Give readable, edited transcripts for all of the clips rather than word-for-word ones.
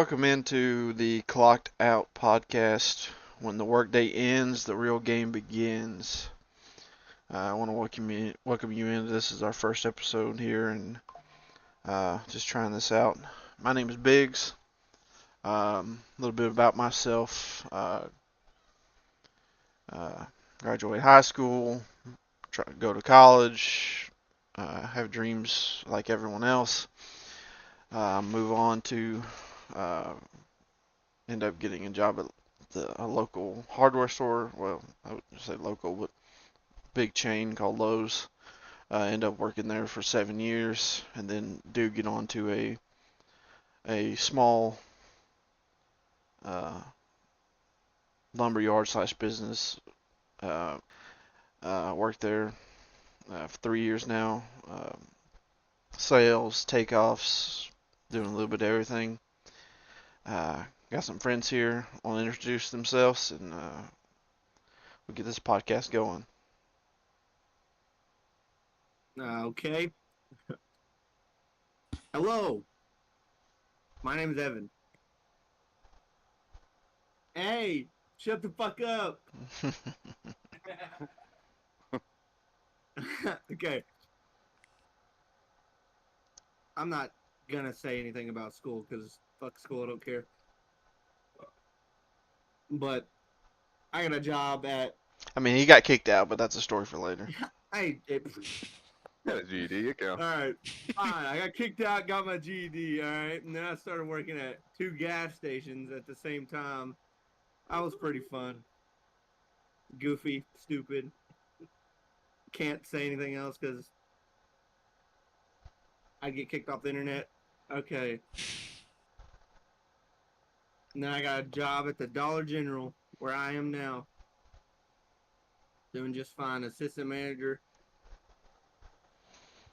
welcome into the Clocked Out podcast. When the workday ends, the real game begins. I want to welcome you in. This is our first episode here, and just trying this out. My name is Biggs. A little bit about myself. Graduate high school, try to go to college, have dreams like everyone else. Move on to end up getting a job at a local hardware store. Well, I would say local, but big chain called Lowe's. End up working there for 7 years, and then do get on to a small lumberyard slash business. Worked there for 3 years now. Sales, takeoffs, doing a little bit of everything. Got some friends here want to introduce themselves, and we'll get this podcast going. Okay. Hello. My name is Evan. Hey, shut the fuck up. Okay. I'm not gonna say anything about school because fuck school, I don't care. But I got a job at. I mean, he got kicked out, but that's a story for later. Got a GED account. Alright, fine. I got kicked out, got my GED, alright? And then I started working at 2 gas stations at the same time. That was pretty fun. Goofy, stupid. Can't say anything else because I'd get kicked off the internet. Okay. And then I got a job at the Dollar General, where I am now. Doing just fine. Assistant manager.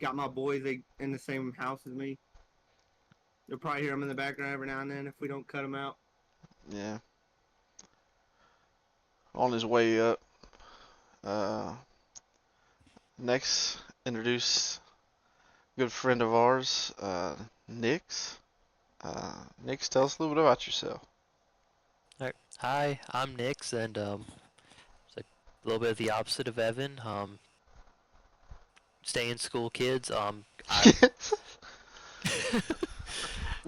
Got my boys in the same house as me. You'll probably hear them in the background every now and then if we don't cut them out. Yeah. On his way up. Next, introduce a good friend of ours, Nix. Nix, tell us a little bit about yourself. Alright. Hi, I'm Nix, and it's a little bit of the opposite of Evan. Stay in school, kids.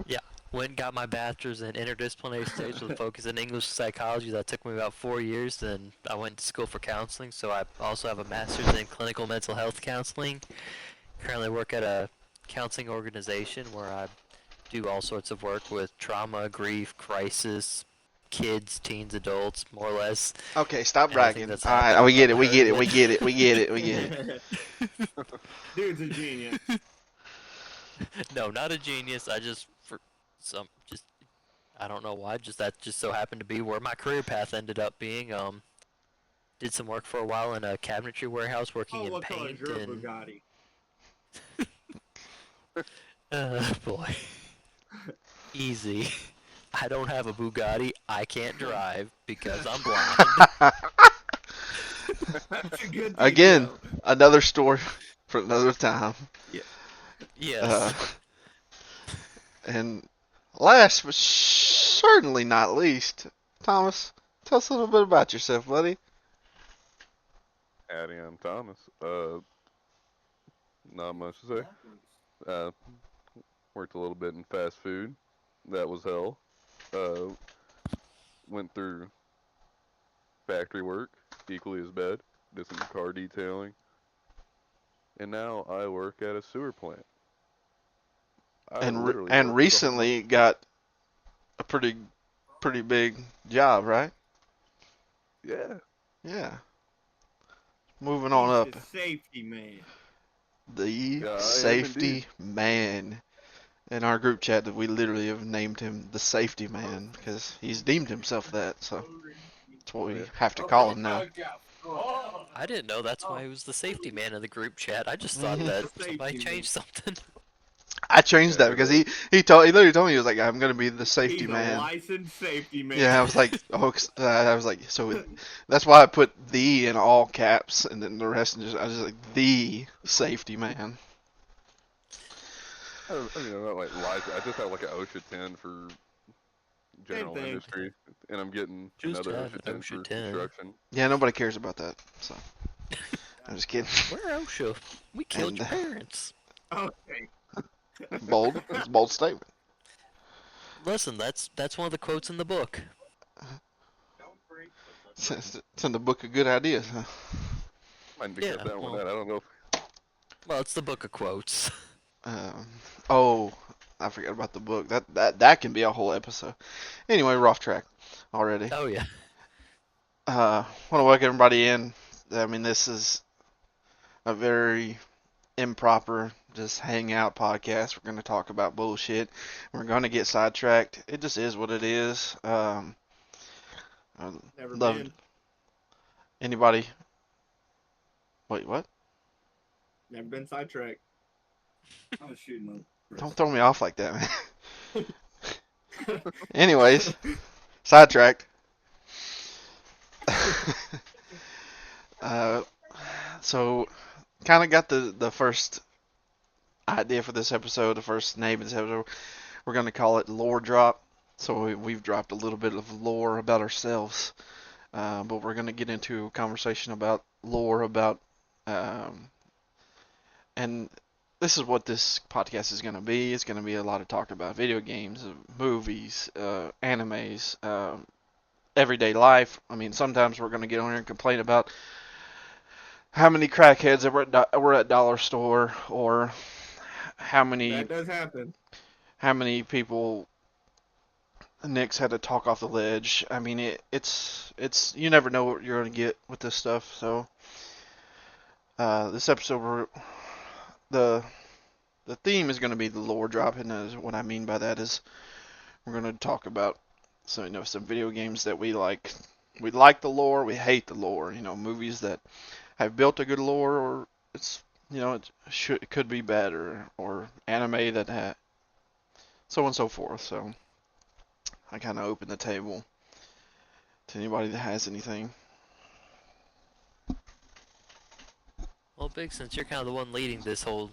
Yeah, went and got my bachelor's in interdisciplinary studies with a focus in English psychology. That took me about 4 years. Then I went to school for counseling, so I also have a master's in clinical mental health counseling. Currently work at a counseling organization where I do all sorts of work with trauma, grief, crisis, kids, teens, adults, more or less. Okay, stop Anything bragging. that's All right, happened, we get it, I've we heard get it, of we it. get it, we get it, we get it. Dude's a genius. No, not a genius. I don't know why. That just so happened to be where my career path ended up being. Did some work for a while in a cabinetry warehouse, working in What color is paint your and. Bugatti? Boy. Easy. I don't have a Bugatti. I can't drive because I'm blind. That's a good Again, detail. another story for another time. Yes. And last but certainly not least, Thomas, tell us a little bit about yourself, buddy. Howdy, I'm Thomas. Not much to say. Worked a little bit in fast food. That was hell. Went through factory work, equally as bad. Did some car detailing. And now I work at a sewer plant. I literally work And the recently got a pretty big job, right? Yeah. Yeah. Moving on up. He's the safety man. The Yeah, I am safety indeed. man. In our group chat, that we literally have named him the safety man because he's deemed himself that. So that's what we have to call him now. I didn't know that's why he was the safety man in the group chat. I just thought that somebody changed something. I changed that because he literally told me, he was like, I'm gonna be the safety He's man. a licensed safety man. Yeah, I was like, oh, I was like, so that's why I put the in all caps, and then the rest I was just like the safety man. I mean, I'm not like license. I just have like an OSHA 10 for general thing. industry, and I'm getting Just another have OSHA 10 OSHA for 10. construction. Yeah, nobody cares about that. So I'm just kidding. Where OSHA? We killed And your parents. Okay. bold. It's a bold statement. Listen, that's one of the quotes in the book. It's in the book of good ideas. Huh? Might need to Yeah, cut that one well, out. I don't know. well, it's the book of quotes. Um, oh, I forgot about the book. That can be a whole episode. Anyway, we're off track already. Oh yeah. Want to welcome everybody in. I mean, this is a very improper, just hang out podcast. We're going to talk about bullshit. We're going to get sidetracked. It just is what it is. I Never loved been. anybody. Wait, what? Never been sidetracked. I was shooting them. Don't throw me off like that, man. Anyways, sidetracked. uh, so kind of got the first idea for this episode, the first name of this episode. We're going to call it Lore Drop. So we've dropped a little bit of lore about ourselves, but we're going to get into a conversation about lore, and this is what this podcast is going to be. It's going to be a lot of talk about video games, movies, animes, everyday life. I mean, sometimes we're going to get on here and complain about how many crackheads were at dollar store, or how That does happen. many people Nick's had to talk off the ledge. I mean, it's you never know what you're gonna get with this stuff. So this episode, the the theme is gonna be the lore drop, and what I mean by that is we're gonna talk about some video games that we like. We like the lore, we hate the lore. Movies that have built a good lore, or it's it could be better, or anime that so on and so forth. So I kind of open the table to anybody that has anything. Well, Big, since you're kind of the one leading this whole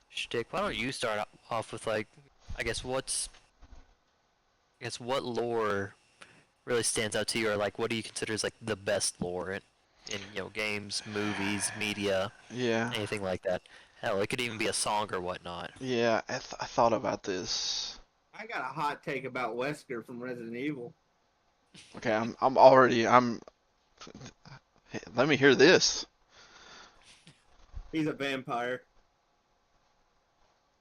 shtick, why don't you start off with like, I guess what lore really stands out to you, or like what do you consider as like the best lore in games, movies, media, Yeah, anything like that? Hell, it could even be a song or whatnot. yeah. I thought about this. I got a hot take about Wesker from Resident Evil. Okay, I'm already hey, let me hear this. He's a vampire,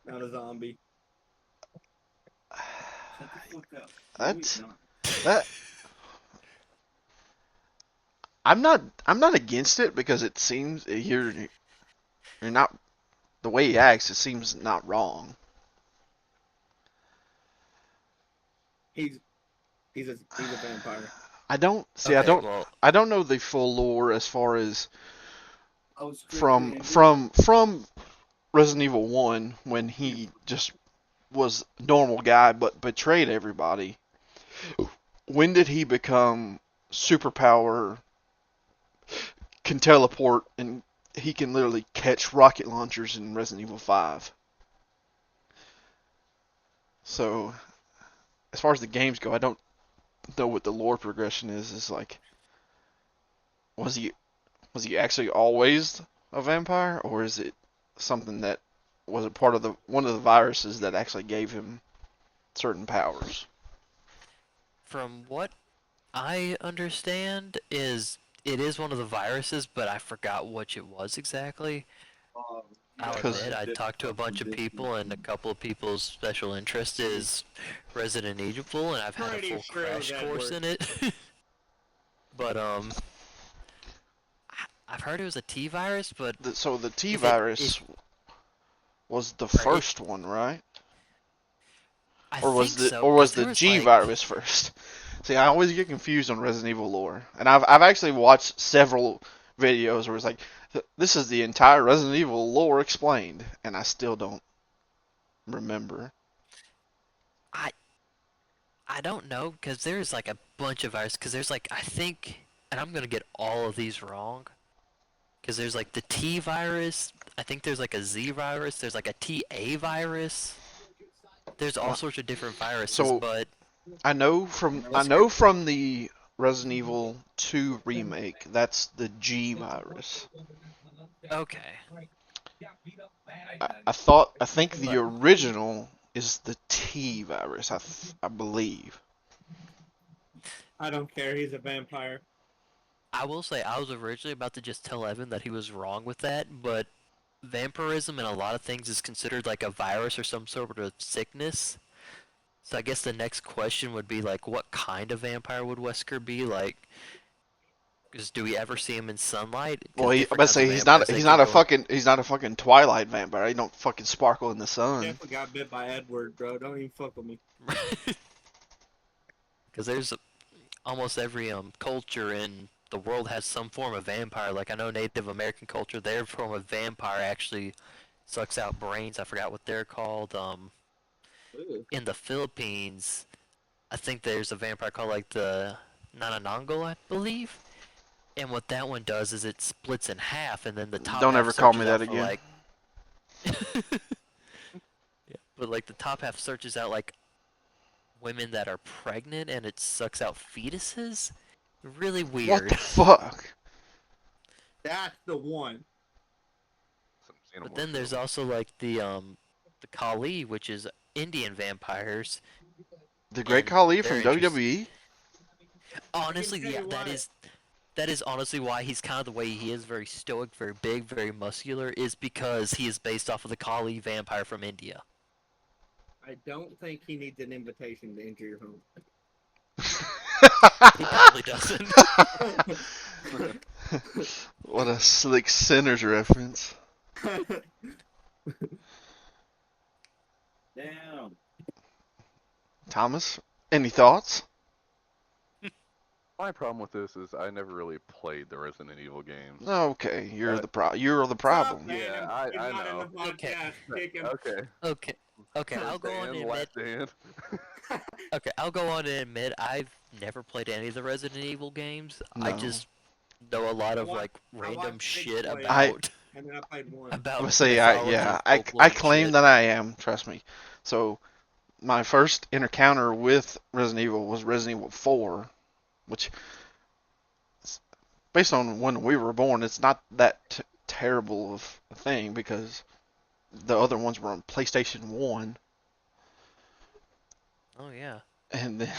not a zombie. Shut the fuck up. That's that. I'm not against it because it seems you're not the way he acts. It seems not wrong. He's a vampire. I don't see. Okay, well, I don't know the full lore as far as Oh, straight from Resident Evil 1 when he just was a normal guy but betrayed everybody. When did he become superpower, can teleport, and he can literally catch rocket launchers in Resident Evil 5? So, as far as the games go, I don't know what the lore progression is. It's like, was he actually always a vampire, or is it something that was a part of one of the viruses that actually gave him certain powers? from what I understand, it is one of the viruses, but I forgot which it was exactly. I'll admit, I talked to a bunch of people, and a couple of people's special interest is Resident Evil, and I've had a Pretty full sure crash that course works. in it. But I've heard it was a T virus, but So the T if virus was the Right, first one, right? I Or was think the so, or 'cause was there the was G like, virus first? See, I always get confused on Resident Evil lore, and I've actually watched several videos where it's like, this is the entire Resident Evil lore explained, and I still don't remember. I don't know, because there's like a bunch of viruses, because there's like, I think, and I'm gonna get all of these wrong, because there's like the T virus, I think there's like a Z virus, there's like a TA virus, there's all Wow. sorts of different viruses, So but I know from the Resident Evil 2 remake, that's the G virus. Okay. I think the original is the T virus. I believe. I don't care. He's a vampire. I will say I was originally about to just tell Evan that he was wrong with that, but vampirism in a lot of things is considered like a virus or some sort of sickness. So I guess the next question would be like, what kind of vampire would Wesker be? Like, because do we ever see him in sunlight? Well, Because I'm different about to kinds of say vampires they can go. he's not a fucking Twilight vampire. He don't fucking sparkle in the sun. Definitely got bit by Edward, bro. Don't even fuck with me. Because there's almost every culture in the world has some form of vampire. Like I know Native American culture, their form of vampire actually sucks out brains. I forgot what they're called. Ooh. In the Philippines, I think there's a vampire called like the Nanananggal, I believe. And what that one does is it splits in half, and then the top Don't half ever call me searches that out for again. like. Yeah, but like the top half searches out like women that are pregnant, and it sucks out fetuses. Really What weird. the fuck? That's the one. Some But then xenomorph there's film. also like the Kali, which is Indian vampires, The Great and Khali they're from interesting. WWE? Honestly, I can tell yeah, you why. that is honestly why he's kind of the way he is, very stoic, very big, very muscular, is because he is based off of the Kali vampire from India. I don't think he needs an invitation to enter your home. He probably doesn't. What a slick Sinners reference. Damn. Thomas, any thoughts? My problem with this is I never really played the Resident Evil games. Okay, you're But- the Stop problem. paying him. Yeah, He's I not in the know. Okay. podcast. Kick him. Okay. Okay. Okay, I'll First go on hand, to admit. last hand. Okay, I'll go on to admit I've never played any of the Resident Evil games. I No. just know a lot of wa- like I random watched shit Big Boy, about And then I played one. I about say mythology and I folklore and claim shit. that I am. Trust me. So my first encounter with Resident Evil was Resident Evil 4, which, based on when we were born, it's not that terrible of a thing because the other ones were on PlayStation 1, Oh yeah, and then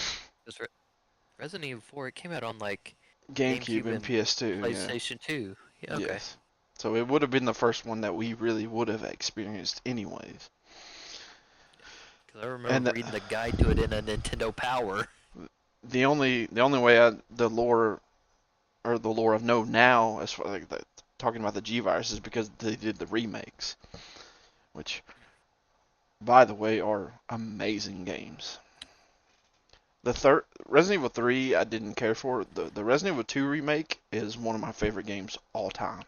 Resident Evil 4 it came out on like GameCube GameCube and and PS2. Yeah. PlayStation 2. Yeah, okay. Yes. So it would have been the first one that we really would have experienced, anyways. Because I And remember reading the guide to it in a Nintendo Power. the only way the lore I've known now, as far like talking about the G virus, is because they did the remakes, which, by the way, are amazing games. The third Resident Evil 3 I didn't care for. The Resident Evil 2 remake is one of my favorite games all time.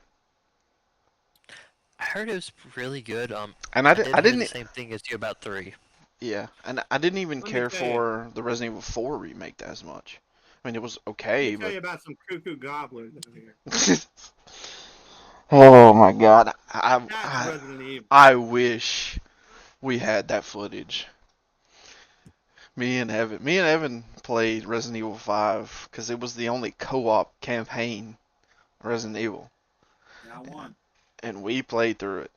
I heard it was really good. And I did I hear the didn't same thing as you about 3. yeah, and I didn't even Let me care tell you. for the Resident Evil 4 remake as much. I mean, it was Let okay, me tell you but about some cuckoo goblins in here. oh my god, That's Resident Evil. I wish we had that footage. Me and Evan played Resident Evil 5 because it was the only co-op campaign Resident Evil, Now one. and we played through it.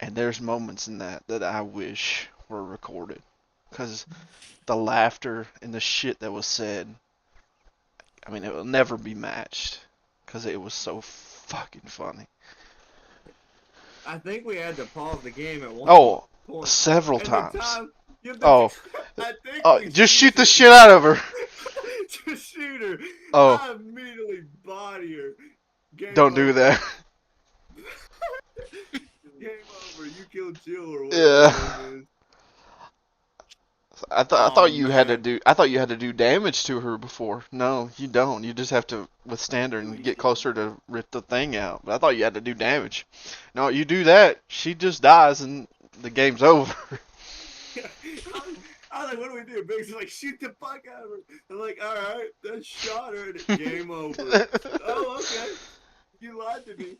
And there's moments in that I wish were recorded, because the laughter and the shit that was said, I mean, it will never be matched, because it was so fucking funny. I think we had to pause the game at one Oh, point. several And times. the time, Oh. I think Oh, we just shoot the her. shit out of her. Just shoot her. Oh. I immediately body her. Game Don't do over. that. Game over. You killed Jill or Yeah. whatever. I Oh, thought you had to man. do damage to her before. No, you don't. You just have to withstand her and get closer to rip the thing out. But I thought you had to do damage. No, you do that, she just dies and the game's over. I was like, what do we do? Biggs is like, shoot the fuck out of her. I'm like, all right, then shot her and game over. Oh, okay. You lied to me.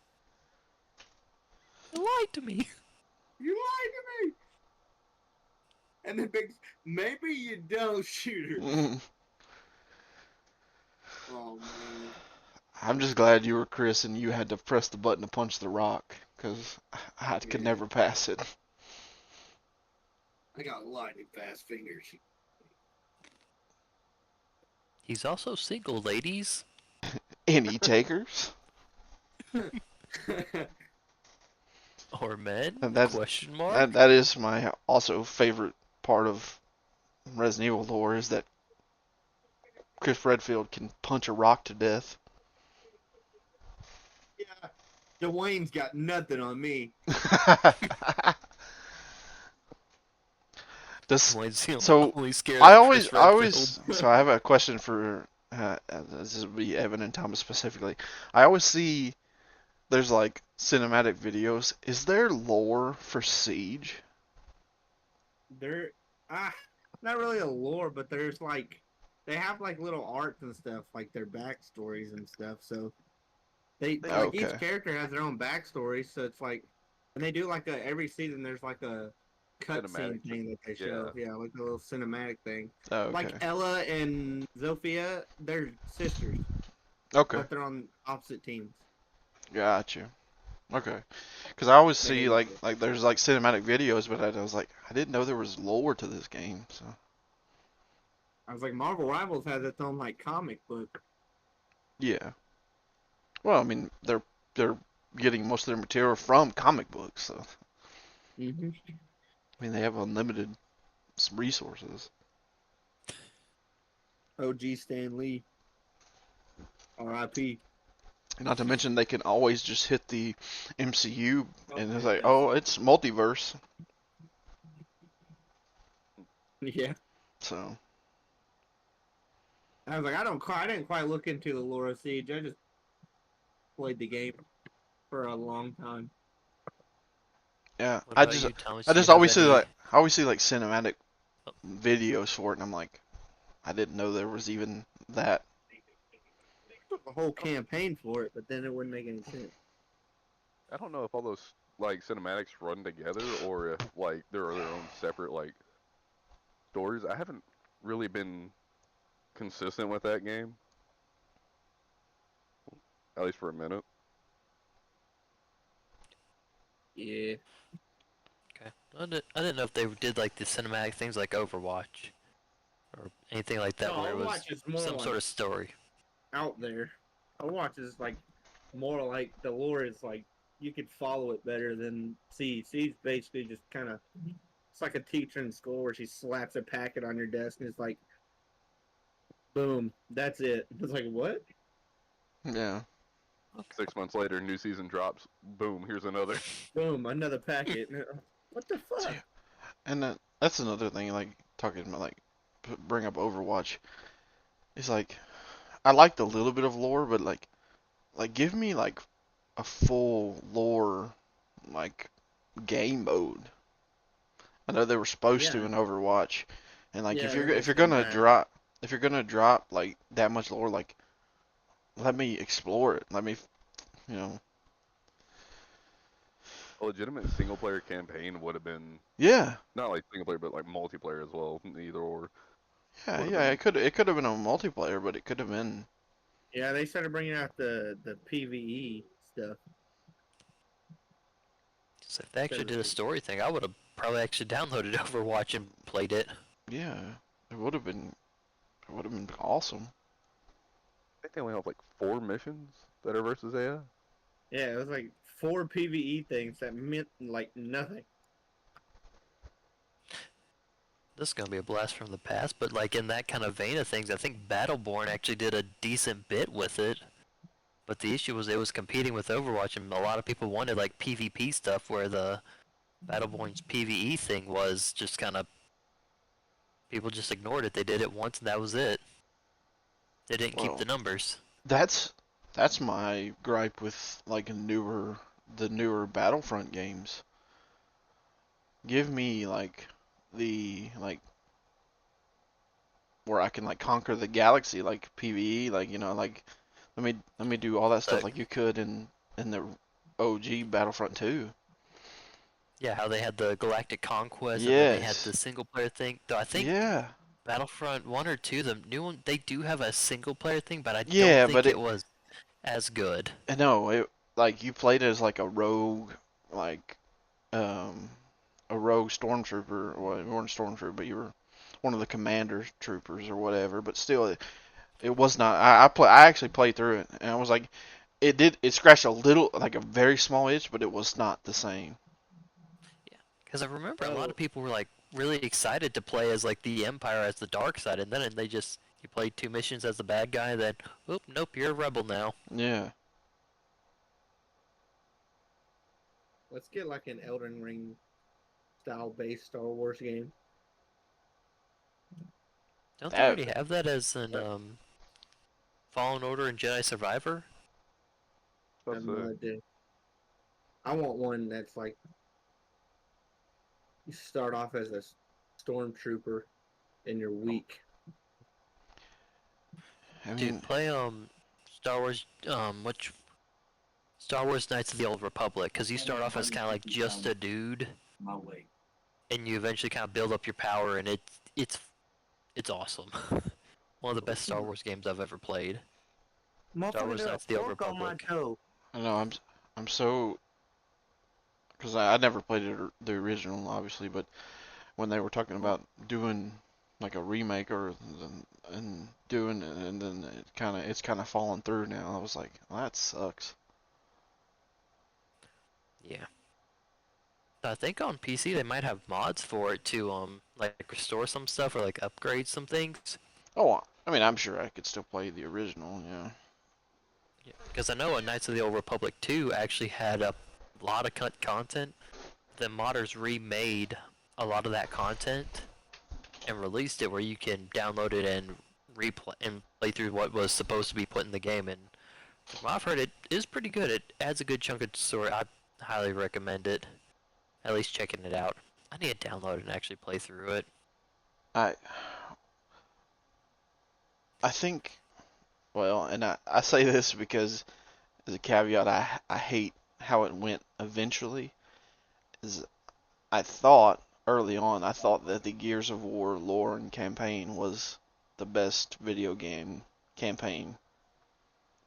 You lied to me. You lied to me. And then maybe you don't shoot her. Mm. Oh man. I'm just glad you were Chris and you had to press the button to punch the rock, because I could Yeah. never pass it. I got lightning fast fingers. He's also single, ladies. Any takers? Or men? And that's Question mark? that is my also favorite part of Resident Evil lore is that Chris Redfield can punch a rock to death. Yeah. Dwayne's got nothing on me. This, Dwayne's the so only scared I of always, Chris I Redfield. always, so I have a question for this will be Evan and Thomas specifically. I always see there's like cinematic videos. Is there lore for Siege? They're not really a lore, but there's like they have like little arts and stuff, like their backstories and stuff. So they like each Okay, character has their own backstory. So it's like, and they do like every season. There's like a Cinematic. cutscene thing that they Yeah. show. Yeah, like a little cinematic thing. okay, Like Ella and Zofia, they're sisters, okay. but they're on opposite teams. Got you. Okay, because I always They see hate each other. like there's like cinematic videos, but I was like I didn't know there was lore to this game. So I was like, Marvel Rivals has its own like comic book. yeah. Well, I mean they're getting most of their material from comic books, so Mm-hmm. I mean they have unlimited resources. OG Stan Lee, R.I.P. Not to mention they can always just hit the MCU and it's like, Yes. oh, it's multiverse. Yeah. So I was like, I didn't quite look into the lore of Siege. I just played the game for a long time. yeah, What about you, Thomas? Do you have any? I always see like cinematic videos for it, and I'm like, I didn't know there was even that. A whole campaign for it, but then it wouldn't make any sense. I don't know if all those like cinematics run together or if like there are their own separate like stories. I haven't really been consistent with that game, at least for a minute. Yeah. Okay. I didn't know if they did like the cinematic things like Overwatch or anything like that No, where it was Overwatch is more some like sort of story. out there. Overwatch is like more like the lore is like you could follow it better than Siege. Siege basically just kind of it's like a teacher in school where she slaps a packet on your desk and it's like, boom, that's it. It's like what? Yeah, 6 months later, new season drops. Boom, here's another. Boom, another packet. What the see, fuck? and that's another thing. Like talking about like bring up Overwatch. It's like I liked a little bit of lore, but like give me like a full lore like game mode. I know they were supposed to Yeah, in Overwatch, and like yeah. Then they if you're came gonna back. drop like that much lore, like let me explore it. Let me, you know, A legitimate single player campaign would have been yeah, not like single player, but like multiplayer as well. Either or yeah, would have yeah. been. It could have been a multiplayer, but it could have been Yeah, they started bringing out the PVE stuff. So if they actually Instead did a of story thing, I would have probably actually downloaded Overwatch and played it. yeah. It would have been awesome. I think they only have like 4 missions that are versus AI. yeah, it was like 4 PVE things that meant like nothing. This is gonna be a blast from the past, but like in that kind of vein of things, I think Battleborn actually did a decent bit with it. But the issue was it was competing with Overwatch, and a lot of people wanted like PvP stuff, where the Battleborn's PvE thing was just kind of people just ignored it. They did it once, and that was it. They didn't keep the Well, numbers. that's that's my gripe with like the newer Battlefront games. Give me like the like where I can like conquer the galaxy like PvE, like you know, like let me do all that stuff Like like you could in the OG Battlefront 2. Yeah, how they had the Galactic Conquest and then they had Yes. the single player thing. Though I think Yeah. Battlefront 1 or 2, the new one, they do have a single player thing, but I don't Yeah, but think it was as good. no, it like you played as like a rogue, like um, a rogue stormtrooper. Well, you weren't a stormtrooper, but you were one of the commander troopers or whatever. But still, it was not. I actually played through it, and I was like, it scratched a little, like a very small itch, but it was not the same. Yeah, because I remember a lot So of people were like really excited to play as like the Empire as the dark side, and then they just you played 2 missions as the bad guy, and then oop, nope, you're a rebel now. Yeah. let's get like an Elden Ring style based Star Wars game. Don't they That already have that as an Fallen Order and Jedi Survivor? I That's have no it. idea. I want one that's like you start off as a stormtrooper and you're weak. I Dude, mean, play Star Wars which Star Wars Knights of the Old Republic, because you start off as kind of like just a dude, and you eventually kind of build up your power, and it's awesome. One of the best Star Wars games I've ever played. Star Motherfucker, Wars there's a Knights of the Old fork on my Republic. toe. I know I'm so because I never played the original, obviously, but when they were talking about doing like a remake or and doing it, and then it's kind of falling through now. I was like, well, that sucks. Yeah. I think on PC they might have mods for it to like restore some stuff or like upgrade some things. Oh, I mean, I'm sure I could still play the original. Yeah. Yeah. Because I know Knights of the Old Republic 2 actually had a lot of cut content. The modders remade a lot of that content and released it where you can download it and replay and play through what was supposed to be put in the game. And from what I've heard, it is pretty good. It adds a good chunk of story. I highly recommend it. At least checking it out. I need to download it and actually play through it. I I think well, and I say this because as a caveat, I hate how it went eventually. Is I thought early on, I thought that the Gears of War lore and campaign was the best video game campaign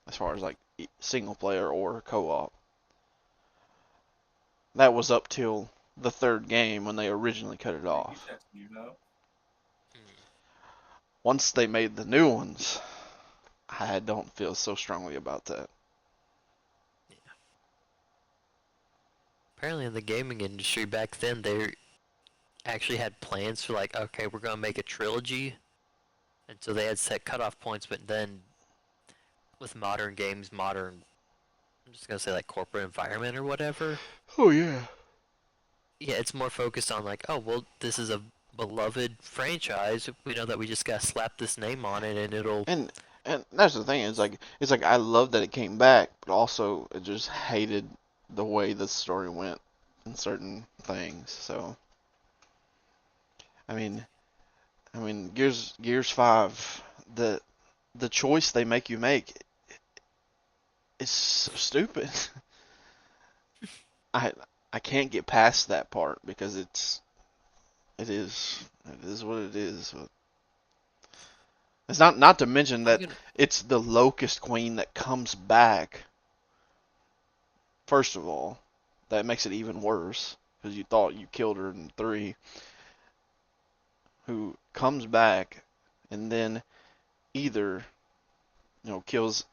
as far as like single player or co-op. That was up till the third game when they originally cut it off. Once they made the new ones, I don't feel so strongly about that. Apparently in the gaming industry back then, they actually had plans for like, okay, we're gonna make a trilogy. And so they had set cutoff points, but then with modern games, I'm just gonna say like corporate environment or whatever. Oh yeah. Yeah, it's more focused on like, oh well, this is a beloved franchise. We know that we just gotta slap this name on it, and it'll. And and that's the thing. It's like I love that it came back, but also I just hated the way the story went in certain things. So I mean, Gears 5, the choice they make you make is so stupid. I I can't get past that part because it is what it is. But it's not to mention I'm that gonna. it's the Locust Queen that comes back. First of all, that makes it even worse because you thought you killed her in 3, who comes back and then either kills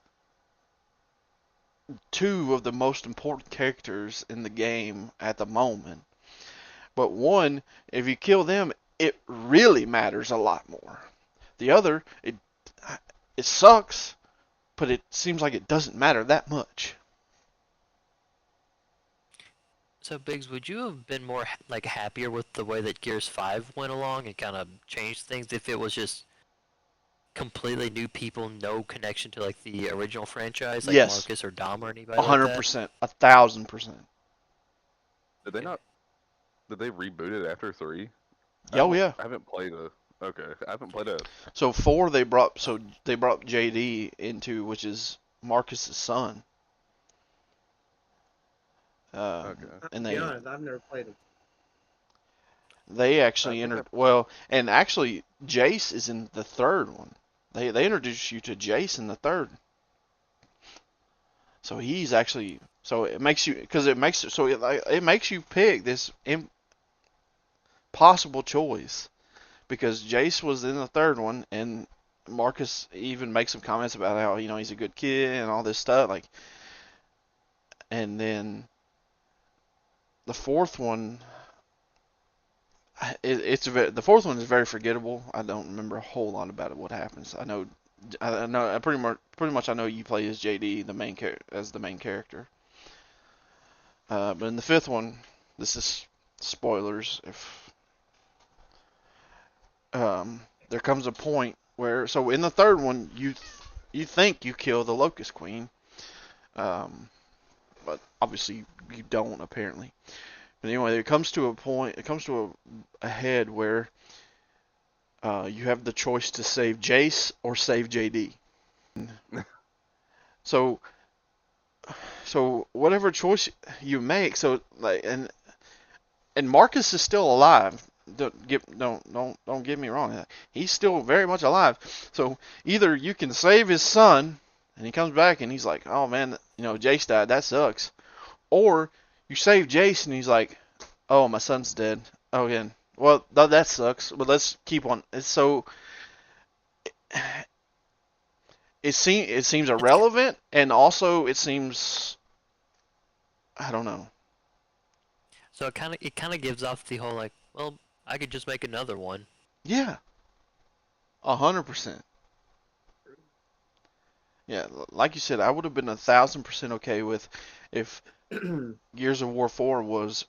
two of the most important characters in the game at the moment. But one, if you kill them, it really matters a lot more. The other, it sucks, but it seems like it doesn't matter that much. So Biggs, would you have been more like happier with the way that Gears 5 went along and kind of changed things if it was just completely new people, no connection to like the original franchise, like Yes, Marcus or Dom or anybody like that? 100%, 1,000%. Did they not? Did they reboot it after 3? Oh yeah. I haven't played a. Okay, I haven't played a. So 4 they brought JD into, which is Marcus's son. Okay. And To be honest, I've never played them. they actually I think entered well, and actually Jace is in the third one. They introduced you to Jace in the third. So he's actually so it makes you because it makes so it makes you pick this impossible choice because Jace was in the third one and Marcus even makes some comments about how he's a good kid and all this stuff like, and then the fourth one the fourth one is very forgettable. I don't remember a whole lot about it. What happens? I pretty much I know you play as JD, as the main character. But in the fifth one, this is spoilers. If there comes a point where, so in the third one, you think you kill the Locust Queen, but obviously you don't apparently. But anyway, it comes to a point. It comes to a head where you have the choice to save Jace or save JD. So whatever choice you make, so like and Marcus is still alive. Don't get me wrong. He's still very much alive. So either you can save his son, and he comes back and he's like, "Oh man, Jace died. That sucks." Or you save Jace and he's like, "Oh, my son's dead." Oh, again. Well, that sucks. But let's keep on. It's so it seems It's irrelevant, and also it seems I don't know. so it kind of gives off the whole like, well, I could just make another one. Yeah, 100%. Yeah, like you said, I would have been 1,000% okay with if Gears of War 4 was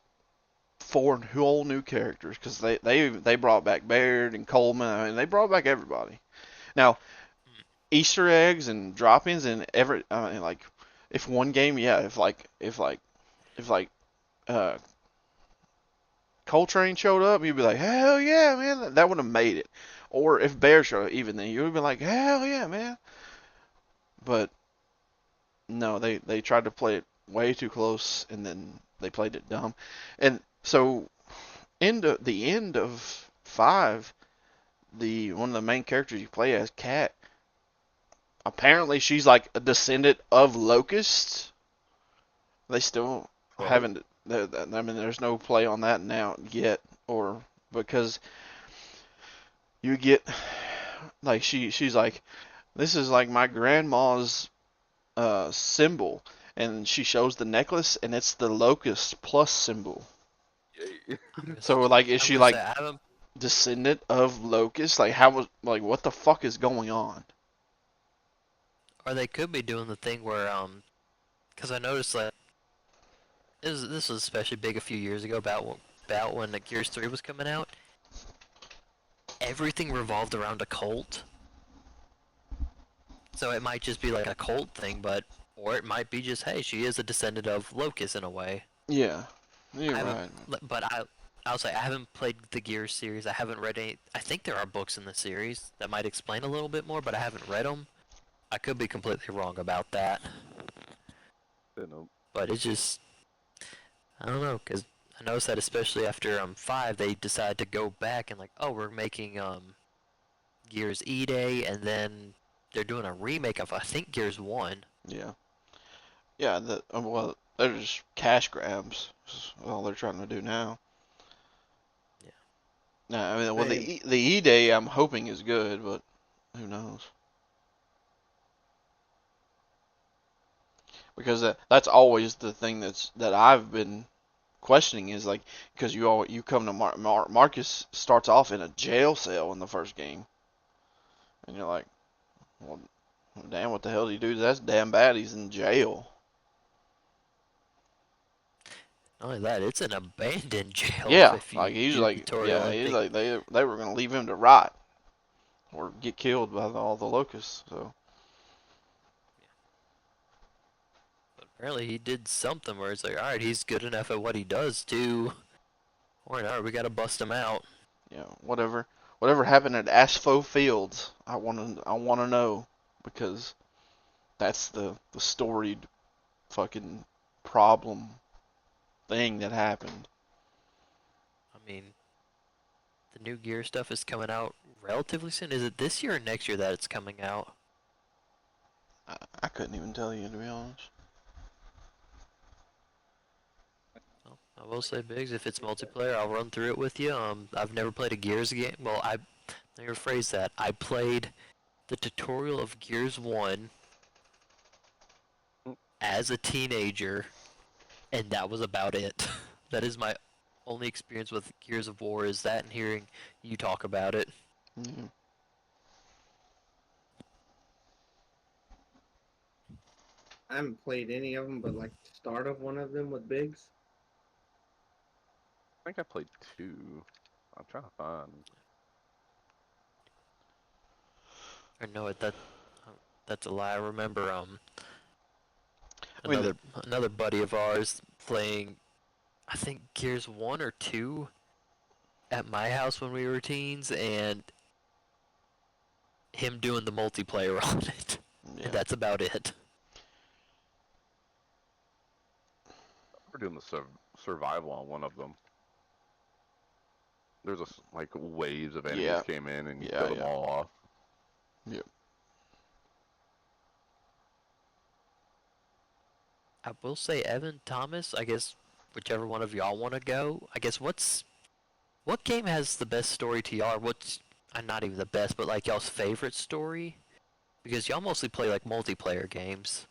4 whole new characters because they brought back Baird and Coleman. I mean, they brought back everybody. Now, Easter eggs and drop-ins and I mean, like if one game, yeah, if uh Coltrane showed up, you'd be like, hell yeah, man, that would have made it. Or if Bear showed up, even then, you would be like, hell yeah, man. But no, they tried to play it way too close, and then they played it dumb. And so, the end of 5, the one of the main characters you play as, Kat, apparently she's like a descendant of locusts. They still What? haven't. I mean, there's no play on that now yet, or because you get like she's like, this is like my grandma's symbol, and she shows the necklace, and it's the locust plus symbol. Yay. So like, is I'm she gonna say like I haven't, descendant of locusts? Like, how was like what the fuck is going on? or they could be doing the thing where because I noticed like this was especially big a few years ago about when the Gears 3 was coming out. Everything revolved around a cult. So it might just be like a cult thing, or it might be just, hey, she is a descendant of Locust in a way. Yeah, you're I haven't, right. but I'll say I haven't played the Gears series. I haven't read any. I think there are books in the series that might explain a little bit more, but I haven't read them. I could be completely wrong about that. You know, But it's just, I don't know, because I noticed that especially after 5, they decided to go back and like, oh, we're making Gears E-Day, and then they're doing a remake of I think Gears 1. Yeah, yeah. Well, they're just cash grabs. Is all they're trying to do now. Yeah. No, I mean, well, Hey, the E Day I'm hoping is good, but who knows? Because that's always the thing that I've been questioning is like because you come to Marcus starts off in a jail cell in the first game, and you're like, well, damn, what the hell did he do? That's damn bad. He's in jail. Not only that, it's an abandoned jail Yeah, if like you he's use the like tutorial. yeah, I he's think, like they were gonna leave him to rot or get killed by all the locusts. So but apparently he did something where it's like, all right, he's good enough at what he does too. All right, we gotta bust him out. yeah, whatever happened at Asphalt Fields, I wanna know because that's the storied fucking problem thing that happened. I mean, the new Gear stuff is coming out relatively soon. Is it this year or next year that it's coming out? I couldn't even tell you, to be honest. Well, I will say, Biggs, if it's multiplayer, I'll run through it with you. I've never played a Gears game. Well, let me rephrase that. I played the tutorial of Gears 1 as a teenager, and that was about it. That is my only experience with Gears of War, is that and hearing you talk about it. Yeah. I haven't played any of them, but like the start of one of them with Biggs. I think I played 2. I'm trying to find. Or no, that's a lie. I remember I mean, another buddy of ours playing, I think Gears 1 or 2 at my house when we were teens, and him doing the multiplayer on it. yeah. And that's about it. We're doing the survival on one of them. There's like waves of enemies Yeah. came in and you Yeah, killed them yeah. all off. Yep. I will say, Evan, Thomas, I guess whichever one of y'all want to go, I guess what game has the best story to y'all? What's not even the best, but like y'all's favorite story? Because y'all mostly play like multiplayer games.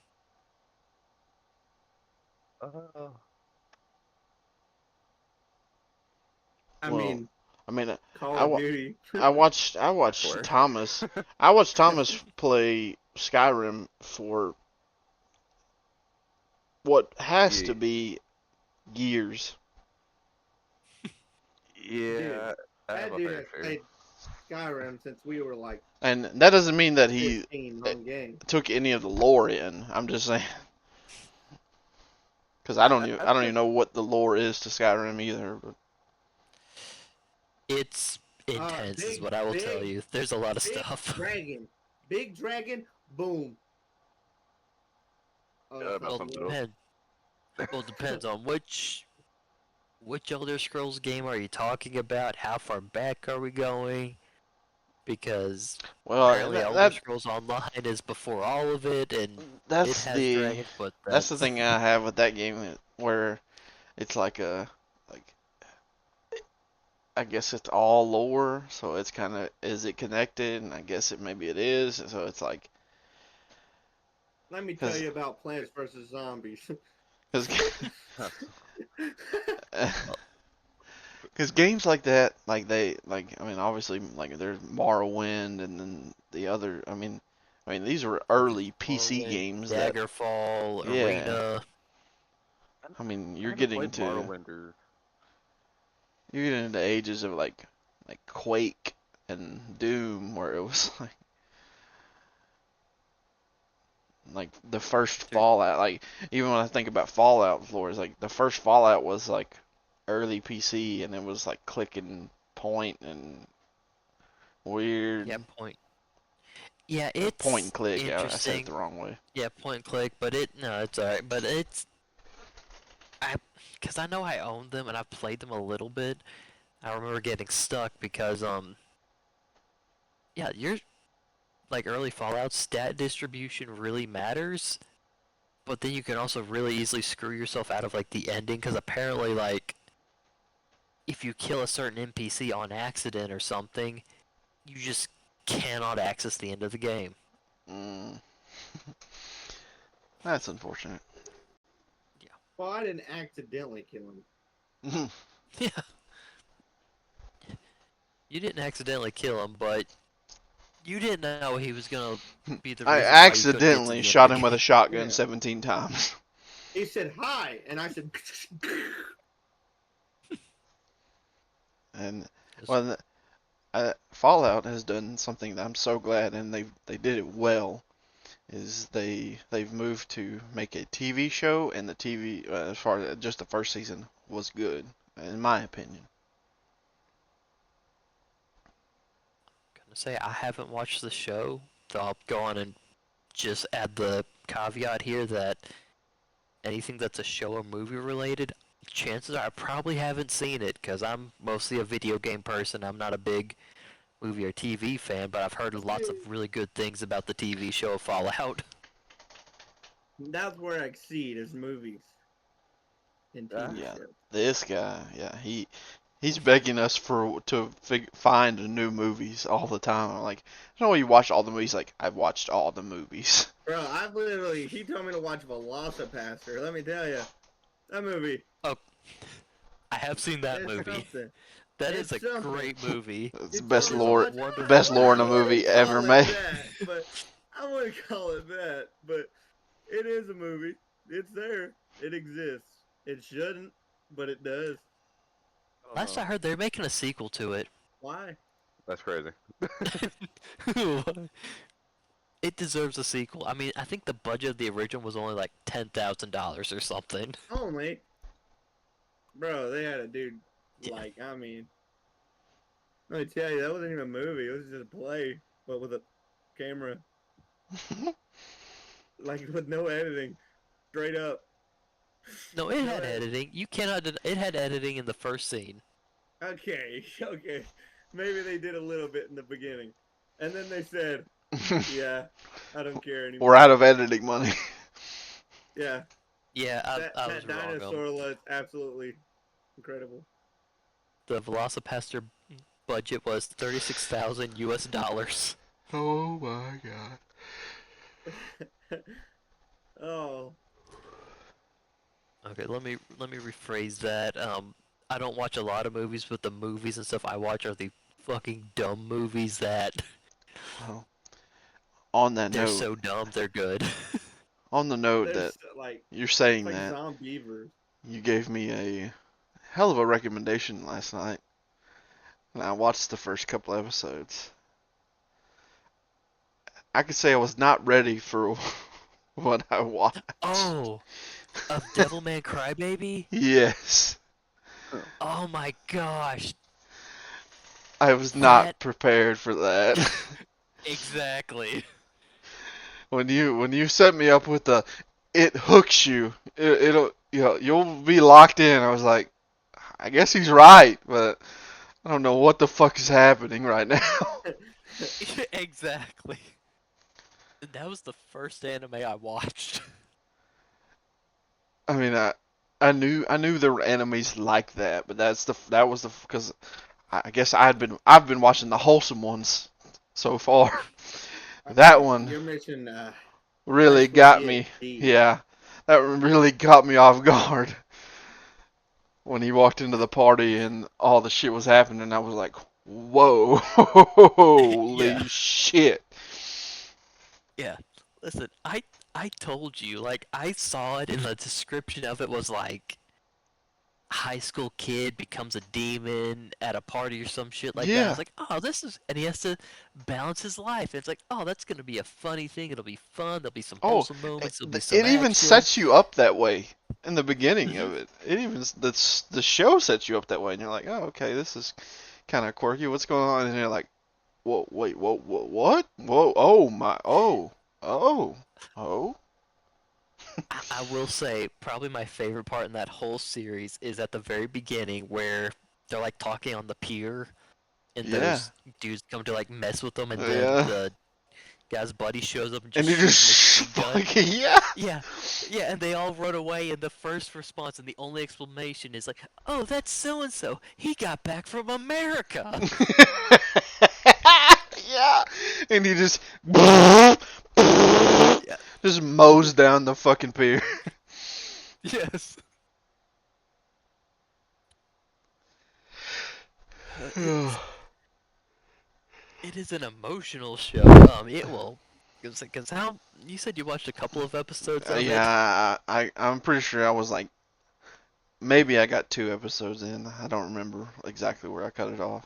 Uh, I Well, mean, I mean, Call I, of wa- Duty. I watched Sure. Thomas. I watched Thomas play Skyrim for what has yeah, to be years. yeah, I have That a dude fair has share. played Skyrim since we were like And that doesn't mean that he 15 on game. took any of the lore in. I'm just saying, because I I don't even put know what the lore is to Skyrim either. But It's intense, is big, what I will tell big, you. There's a lot of big stuff. dragon, big dragon, boom. Oh, Yeah, that's that not Well, sums the it word. up. it depends on which Elder Scrolls game are you talking about? How far back are we going? Because well, apparently Elder Scrolls Online is before all of it, and it that's has dragons, but that's the that's thing I have with that game, where it's like I guess it's all lore, so it's kind of, is it connected? And I guess maybe it is. So it's like, Let me tell because you about Plants vs Zombies. because games like that, I mean, obviously, like there's Morrowind, and then the other, I mean these were early PC Morrowind, games that, Daggerfall, yeah, Arena. I mean I haven't played Morrowind or you're getting into ages of like Quake and Doom, where it was like the first Dude, Fallout. Like, even when I think about Fallout lore, it's like the first Fallout was like early PC, and it was like click and point and weird, yeah, point. Yeah, or point and it's click. I said it interesting. the wrong way. Yeah, point and click, but no, it's alright. But because I know I owned them and I've played them a little bit. I remember getting stuck because yeah, your like early Fallout stat distribution really matters, but then you can also really easily screw yourself out of like the ending because apparently like if you kill a certain NPC on accident or something, you just cannot access the end of the game. Mm, that's unfortunate. Well, I didn't accidentally kill him. Yeah, you didn't accidentally kill him, but you didn't know he was gonna be the I reason why you couldn't get to accidentally the end of shot the him with a game. shotgun Yeah. 17 times. He said hi, and I said. And well, Fallout has done something that I'm so glad, and they did it well. Is they've moved to make a TV show, and the TV, as far as just the first season, was good, in my opinion. Gonna say I haven't watched the show, so I'll go on and just add the caveat here that anything that's a show or movie related, chances are I probably haven't seen it because I'm mostly a video game person. I'm not a big movie or TV fan, but I've heard lots of really good things about the TV show Fallout. That's where I exceed is movies and Ah, TV Yeah, shows. this guy, yeah, he's begging us to find new movies all the time. I'm like, I know you watch all the movies. Like, I've watched all the movies. Bro, he told me to watch Velocipaster. Let me tell you, that movie, Oh, I have seen that it's movie. something. That is It's a something. great movie. It's He the told best me to lore, watch. Wonderful. best lore in a I movie wouldn't ever call it made. that, but I wouldn't call it that. But it is a movie. It's there. It exists. It shouldn't, but it does. I don't Last know. I heard, they're making a sequel to it. Why? That's crazy. It deserves a sequel. I mean, I think the budget of the original was only like $10,000 or something. Only, bro, they had a dude. Yeah. Like, I mean, let me tell you, that wasn't even a movie. It was just a play, but with a camera, like with no editing, straight up. No, it No had edit. editing. You cannot. It had editing in the first scene. Okay, okay. Maybe they did a little bit in the beginning, and then they said, "Yeah, I don't care We're anymore." out of editing money. Yeah, Yeah, I was that wrong. dinosaur was absolutely incredible. The Velocipaster budget was 36,000 US dollars. Oh my god. Oh, Okay, let me rephrase that. I don't watch a lot of movies, but the movies and stuff I watch are the fucking dumb movies that Well, on that they're note, so dumb they're good. on the note that there's like you're it's saying like that, Zombievers. you gave me a hell of a recommendation last night, and I watched the first couple episodes. I could say I was not ready for what I watched. Oh, of Devilman Crybaby? Yes, Oh my gosh, I was that not prepared for that. exactly. When you set me up with the it hooks you, it'll you'll be locked in. I was like, I guess he's right, but I don't know what the fuck is happening right now. Exactly. That was the first anime I watched. I mean, I knew there were enemies like that, but that was the because I guess I've been watching the wholesome ones so far. That one You're missing high really school got me. DxD. Yeah, that really got me off guard when he walked into the party and all the shit was happening. I was like, whoa, Yeah. holy shit. Yeah. Listen, I told you, like I saw it in the description of it was like high school kid becomes a demon at a party or some shit like that. I was Yeah. like, oh, this is, and he has to balance his life. And it's like, oh, that's gonna be a funny thing. It'll be fun. There'll be some Oh, wholesome moments. There'll be some it even action. sets you up that way in the beginning Hmm. of it. It even the show sets you up that way, and you're like, oh, okay, this is kind of quirky. What's going on? And you're like, whoa, wait, whoa, whoa, what? Whoa, oh my, oh, oh. I will say, probably my favorite part in that whole series is at the very beginning where they're like talking on the pier, and Yeah, those dudes come to like mess with them, and then yeah. the guy's buddy shows up and And just you shoots a just machine gun. fucking yeah. Yeah, yeah, and they all run away, and the first response and the only explanation is like, "Oh, that's so and so. He got back from America." Yeah, and he just Yeah. just mows down the fucking pier. Yes. Oh, It is an emotional show. It will. Because how you said you watched a couple of episodes of it. yeah, I'm pretty sure I was like maybe I got 2 episodes in. I don't remember exactly where I cut it off.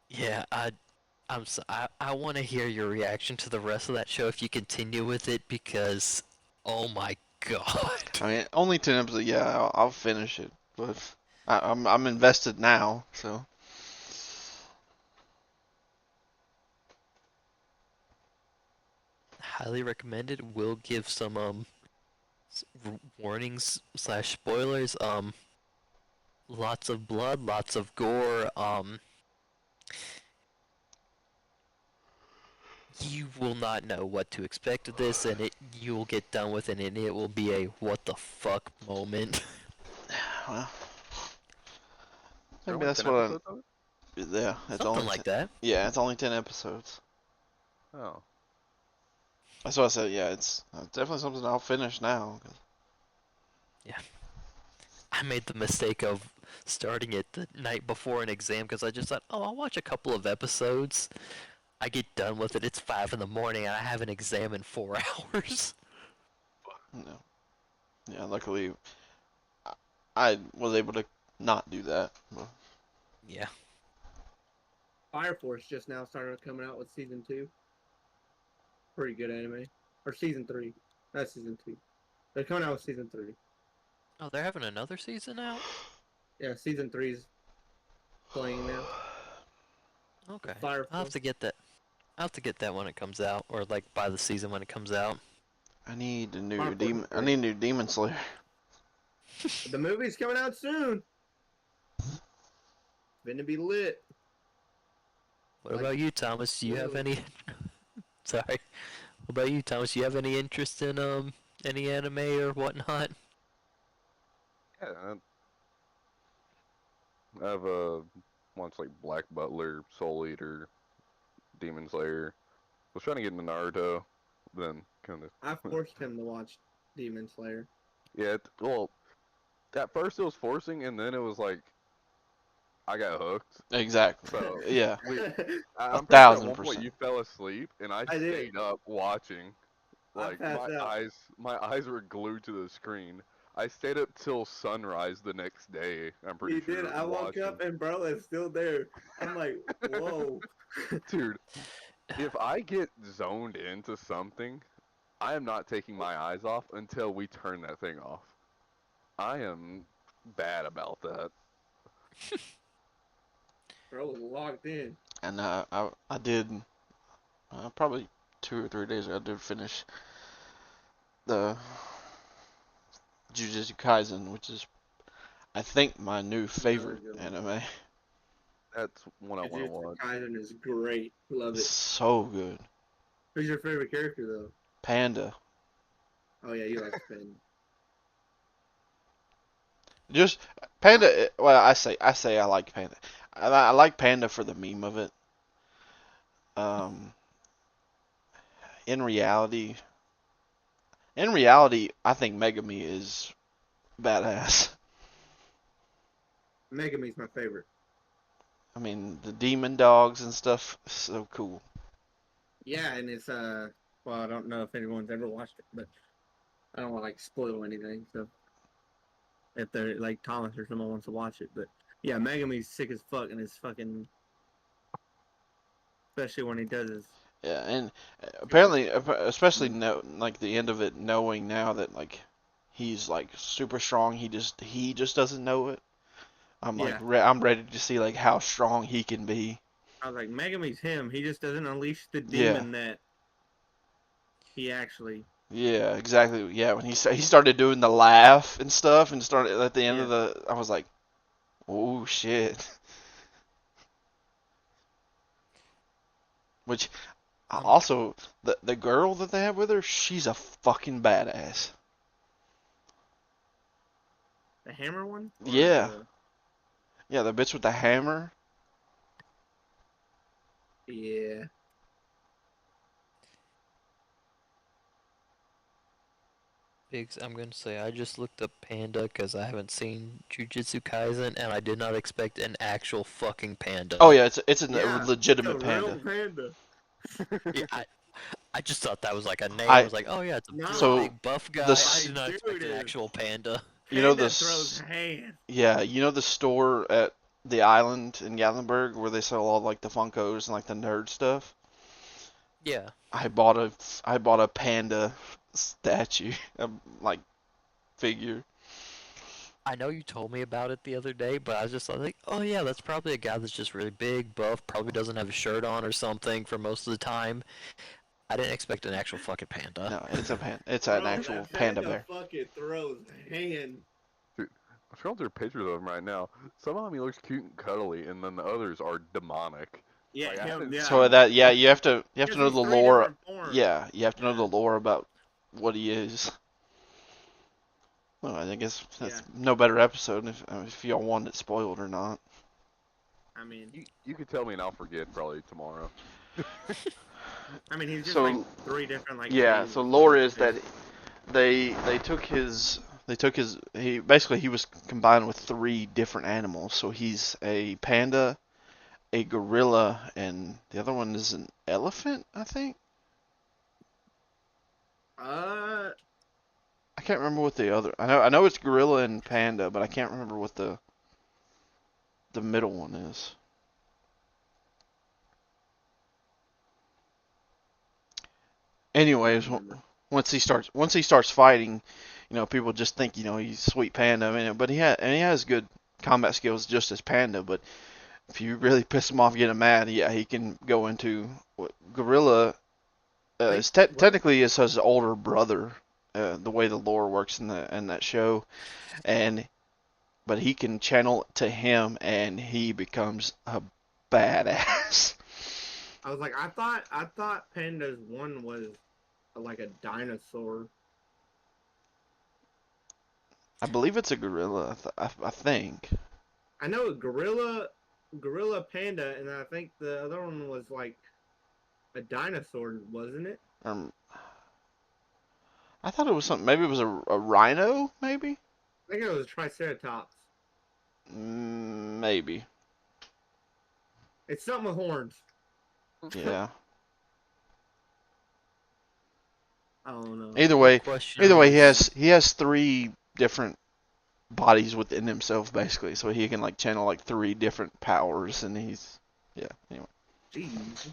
Yeah, I want to hear your reaction to the rest of that show if you continue with it because, oh my god. I mean, only 10 episodes. Yeah, I'll finish it, but I'm invested now. So Highly recommended. We'll give some warnings slash spoilers. Lots of blood, lots of gore. You will not know what to expect of this, and you will get done with it, and it will be a what the fuck moment. Well, There maybe only that's 10 what episodes of it? yeah, it's Something only like that. yeah, it's only 10 episodes. Oh. That's what I said. Yeah, it's definitely something I'll finish now. I made the mistake of starting it the night before an exam because I just thought, oh, I'll watch a couple of episodes. I get done with it. It's 5 in the morning, and I have an exam in 4 hours. No. Yeah, luckily I was able to not do that. But Yeah. Fire Force just now started coming out with season 2. Pretty good anime. Or season 3. Not season 2. They're coming out with season 3. Oh, they're having another season out? Yeah, season 3's playing now. Okay. Fire I'll have Force. to get that. I'll have to get that when it comes out, or like by the season when it comes out. I need a new Fire Force is I great. need a new Demon Slayer. The movie's coming out soon. Gonna be lit. What Like, about you, Thomas? Do you have literally. any? Sorry. What about you, Thomas? Do you have any interest in any anime or whatnot? Yeah, I have once like Black Butler, Soul Eater, Demon Slayer. Was trying to get into Naruto, then kind of. I forced him to watch Demon Slayer. Yeah, well, at first it was forcing, and then it was like I got hooked. Exactly. So Yeah, I'm pretty sure at one point 1,000%. you fell asleep, and I I did. stayed up watching. I Like passed out. my eyes were glued to the screen. I stayed up till sunrise the next day. I'm pretty He did. sure I woke watching. up and bro is still there. I'm like, whoa. Dude, if I get zoned into something, I am not taking my eyes off until we turn that thing off. I am bad about that. Bro was locked in. And I did probably 2 or 3 days ago. I did finish the Jujutsu Kaisen, which is I think my new favorite Really good one. anime. That's one I want to Jujutsu watch. Kaisen is great. Love it. So good. Who's your favorite character though? Panda. Oh yeah, you like Spin. Just Panda. Well, I say I like Panda. I like Panda for the meme of it. Um, in reality, I think Megami is badass. Megumi's my favorite. I mean, the demon dogs and stuff, so cool. Yeah, and it's well, I don't know if anyone's ever watched it, but I don't want to like spoil anything. So if they're like Thomas or someone wants to watch it, but yeah, Megumi's sick as fuck, and it's fucking, especially when he does his. Yeah, and apparently, especially like the end of it, knowing now that like he's like super strong, he just doesn't know it. I'm like Yeah, I'm ready to see like how strong he can be. I was like, Megumi's him. He just doesn't unleash the Yeah, demon that he actually. yeah, exactly. Yeah, when he started doing the laugh and stuff, and started at the end Yeah, of the, I was like, oh shit. Which Um, also the girl that they have with her, she's a fucking badass. the hammer one. Or Yeah, yeah, the bitch with the hammer. yeah. Biggs, I'm gonna say I just looked up Panda because I haven't seen Jujutsu Kaisen, and I did not expect an actual fucking panda. Oh yeah, it's a Yeah, it's a legitimate real panda. panda. Yeah, I just thought that was like a name. I I was like, oh yeah, it's a really so Nah, big buff the guy. I s- did not expect dude an is actual panda. you know panda throws hands. yeah, you know the store at the island in Gatlinburg where they sell all like the Funkos and like the nerd stuff. Yeah, I bought a panda statue, like figure. I know you told me about it the other day, but I was just like, oh yeah, that's probably a guy that's just really big, buff, probably doesn't have a shirt on or something for most of the time. I didn't expect an actual fucking panda. No, it's a panda. It's an Bro, actual that panda panda bear. fucking throws hand. Dude, I'm scrolling through pictures of him right now. Some of them he looks cute and cuddly, and then the others are demonic. Yeah, Like, I him. haven't Yeah. So seen that, yeah, you have to Because know he's the three lore. different forms. Yeah, you have to know Yeah. the lore about what he is. Well, I guess that's Yeah. no better episode if y'all want it spoiled or not. I mean, You could tell me and I'll forget probably tomorrow. he's just like So three different like yeah, phases. so lore is that basically. they took his he was combined with three different animals. So he's a panda, a gorilla, and the other one is an elephant, I think. I can't remember what the other. I know it's gorilla and panda, but I can't remember what the middle one is. Anyways, once he starts fighting, people just think he's sweet panda. I mean, but he has good combat skills just as panda. But if you really piss him off, get him mad, yeah, he can go into what gorilla is technically is his older brother. The way the lore works in that show, and but he can channel it to him, and he becomes a badass. I was like, I thought pandas one was like a dinosaur. I believe it's a gorilla. I think. I know gorilla, panda, and I think the other one was like a dinosaur, wasn't it? I thought it was something. Maybe it was a rhino. Maybe. I think it was a triceratops. Maybe. It's something with horns. Yeah. I don't know. Either way, Is, he has three different bodies within himself, basically. So he can like channel like three different powers, and anyway. Jeez.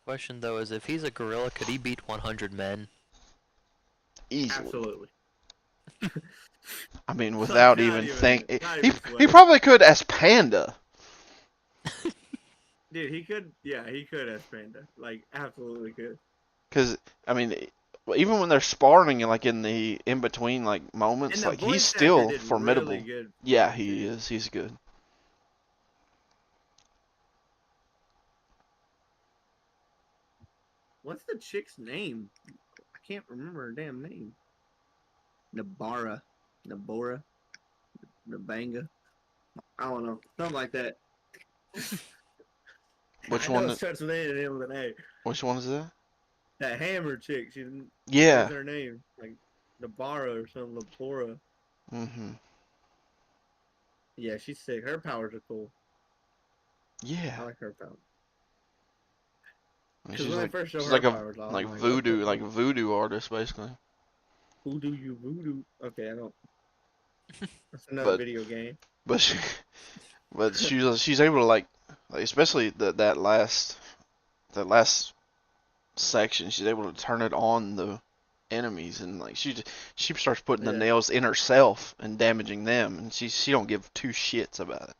question though is if he's a gorilla, could he beat 100 men? Easily. Absolutely. I mean, without even thinking, he sweating. probably could as panda. Dude, he could. Yeah, he could as panda. Like, absolutely could. Because I mean, even when they're sparring, like in the in between like moments, And the like he's voice still actor did formidable. really good. Yeah, he is. He's good. What's the chick's name? I can't remember her damn name. Nabora, Nabanga. I don't know, something like that. Which I know one? it starts with A and ends with an A. Which one is that? That hammer chick. She didn't. Yeah. What's her name? Like Nabara or something. Labora. Mhm. Yeah, she's sick. Her powers are cool. Yeah. I like her powers. I mean, Because when they first show she's her like a powers, I was like like, voodoo what the like voodoo artist basically. Who do you voodoo? Okay, I don't. That's another But video game. but she, but she's able to like especially that last section, she's able to turn it on the enemies, and like she starts putting the nails in herself and damaging them, and she don't give two shits about it.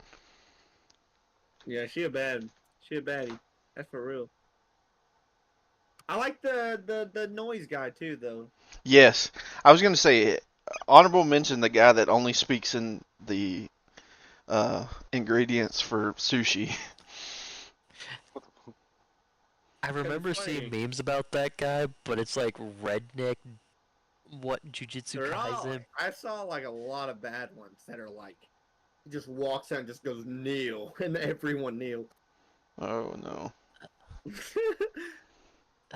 Yeah, she a baddie. That's for real. I like the noise guy too, though. Yes, I was gonna say honorable mention the guy that only speaks in the ingredients for sushi. I remember seeing memes about that guy, but it's like redneck. What Jujutsu Kaisen? I saw like a lot of bad ones that are like, he just walks out and just goes kneel, and everyone kneels. Oh no.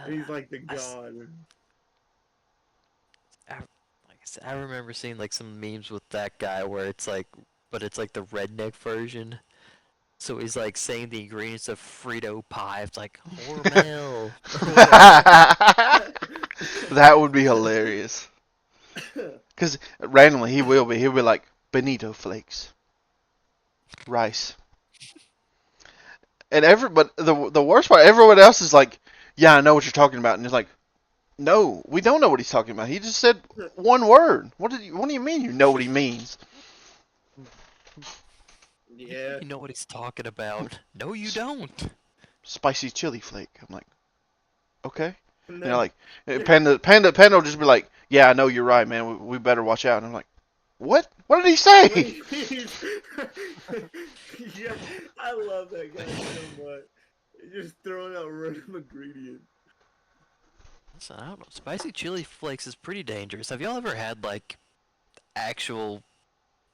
He's like the god. Like I said, I remember seeing like some memes with that guy where it's like, but it's like the redneck version. So he's like saying the ingredients of Frito pie. It's like Hormel. That would be hilarious. Because randomly he'll be like bonito flakes, rice, and but the worst part, everyone else is like, yeah, I know what you're talking about, and it's like, no, we don't know what he's talking about. He just said one word. What do you mean you know what he means? Yeah. You know what he's talking about. No, you don't. Spicy chili flake. I'm like, okay. And You know, then, like Panda will just be like, yeah, I know you're right, man. We better watch out. And I'm like, what? What did he when say? yeah, I love that guy so much. Just throwing out random ingredients. Listen, I don't know. Spicy chili flakes is pretty dangerous. Have y'all ever had like actual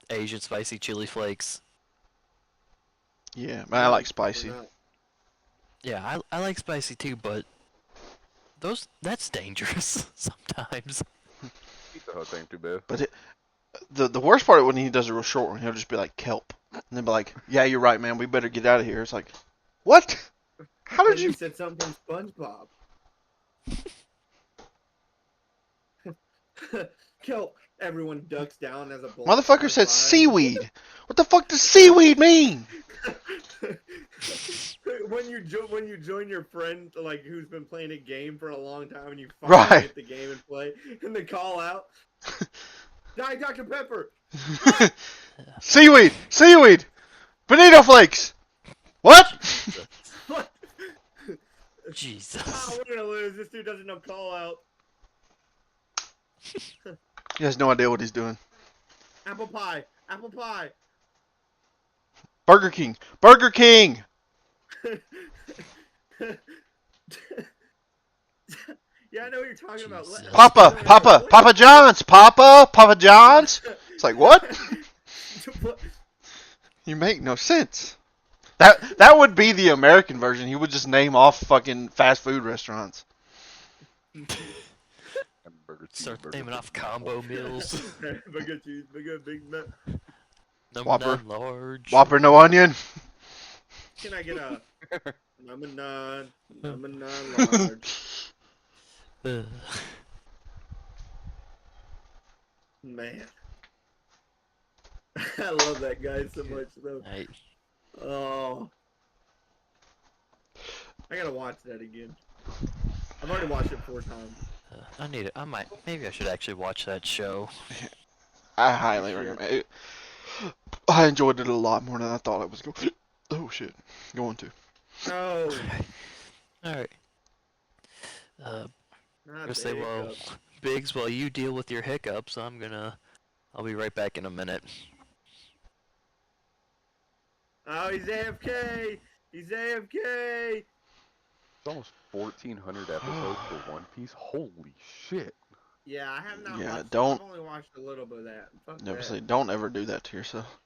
Asian spicy chili flakes? Yeah, man, I No, like we're spicy. not. Yeah, I like spicy too, but that's dangerous sometimes. Pizza Hut ain't too bad. But the worst part when he does a real short one, he'll just be like kelp, and then be like, yeah, you're right, man. We better get out of here. It's like, what? How did Because you you? said something from SpongeBob. Kelp. Everyone ducks down as a bullet Motherfucker flies said by. seaweed. What the fuck does seaweed mean? when you join your friend like who's been playing a game for a long time and you finally Right. get the game and play and they call out, "Diet Dr Pepper." Seaweed, seaweed, bonito flakes. What? What? Jesus. Oh, we're gonna lose. This dude doesn't know call out. He has no idea what he's doing. Apple pie. Apple pie. Burger King, Burger King. Yeah, I know what you're talking about. Jesus. Papa John's, Papa John's. It's like, what? You make no sense. That would be the American version. He would just name off fucking fast food restaurants. Start naming off combo meals. Burger cheeseburger, Big Mac. Whopper. 9 large. Whopper, no onion. Can I get a number 9 large? Ugh. Man. I love that guy so much though. I, Oh. I gotta watch that again. I've already watched it 4 times. I need it. Maybe I should actually watch that show. I highly Sure. recommend it. I enjoyed it a lot more than I thought it was going. Oh shit, going to. Oh, Alright. not Gonna the say, well, hiccup. Biggs, while you deal with your hiccups, I'll be right back in a minute. Oh, he's AFK. He's AFK. It's almost 1,400 episodes for One Piece. Holy shit! Yeah, I have not Yeah, watched don't- I've only watched a little bit of that. Fuck Never that. say, don't ever do that to yourself.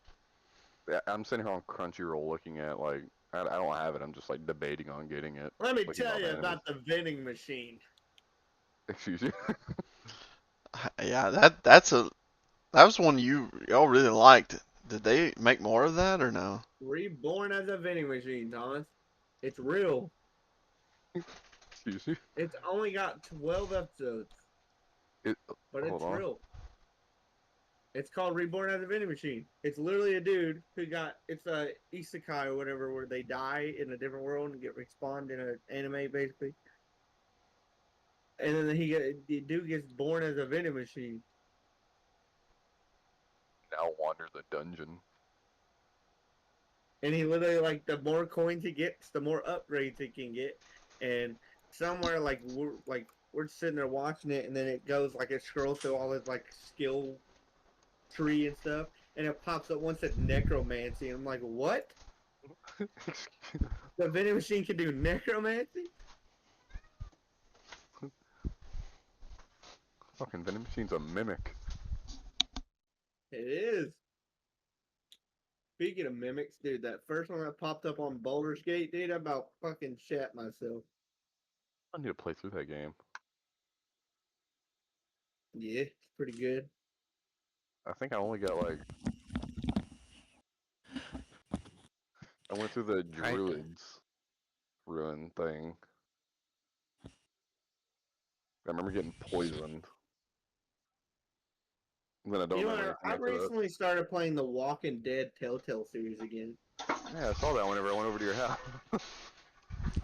Yeah, I'm sitting here on Crunchyroll looking at like I don't have it. I'm just like debating on getting it. Let me Looking tell up you animes. about the vending machine. Excuse you. Yeah, that was one y'all really liked. Did they make more of that or no? Reborn as a vending machine, Thomas. It's real. Excuse you. It's only got 12 episodes, It, but it's hold on. real. It's called Reborn as a Vending Machine. It's literally a dude who it's a isekai or whatever, where they die in a different world and get respawned in an anime, basically. And then the dude gets born as a vending machine. Now wander the dungeon. And he literally, like, the more coins he gets, the more upgrades he can get. And somewhere, we're sitting there watching it, and then it goes, like, it scrolls through all his, like, skill tree and stuff, and it pops up once at necromancy, and I'm like, what? The vending machine can do necromancy? Fucking vending machine's a mimic. It is. Speaking of mimics, dude, that first one that popped up on Baldur's Gate, dude, I about fucking shat myself. I need to play through that game. Yeah, it's pretty good. I think I only got like I went through the Right. druids ruin thing. I remember getting poisoned. And then I don't You know, remember I anything after that. recently started playing the Walking Dead Telltale series again. Yeah, I saw that whenever I went over to your house.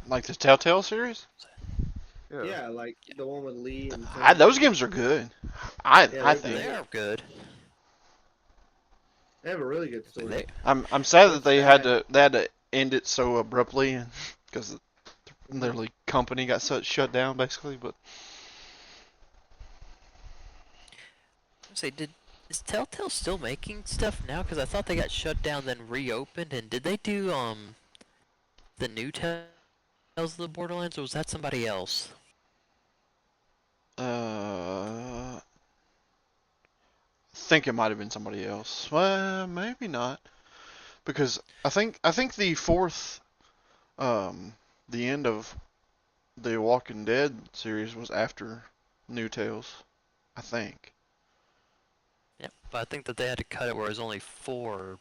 Like the Telltale series? Yeah. Yeah, like the one with Lee and Those games are good. I they're think. They are good. They have a really good story. I'm sad that What's they that? had to end it so abruptly because literally company got shut down basically. But Say, is Telltale still making stuff now? Because I thought they got shut down then reopened. And did they do the new Tales of the Borderlands, or was that somebody else? I think it might have been somebody else. Well, maybe not, because I think the fourth, the end of the Walking Dead series was after New Tales, I think. Yep. But I think that they had to cut it where it was only four.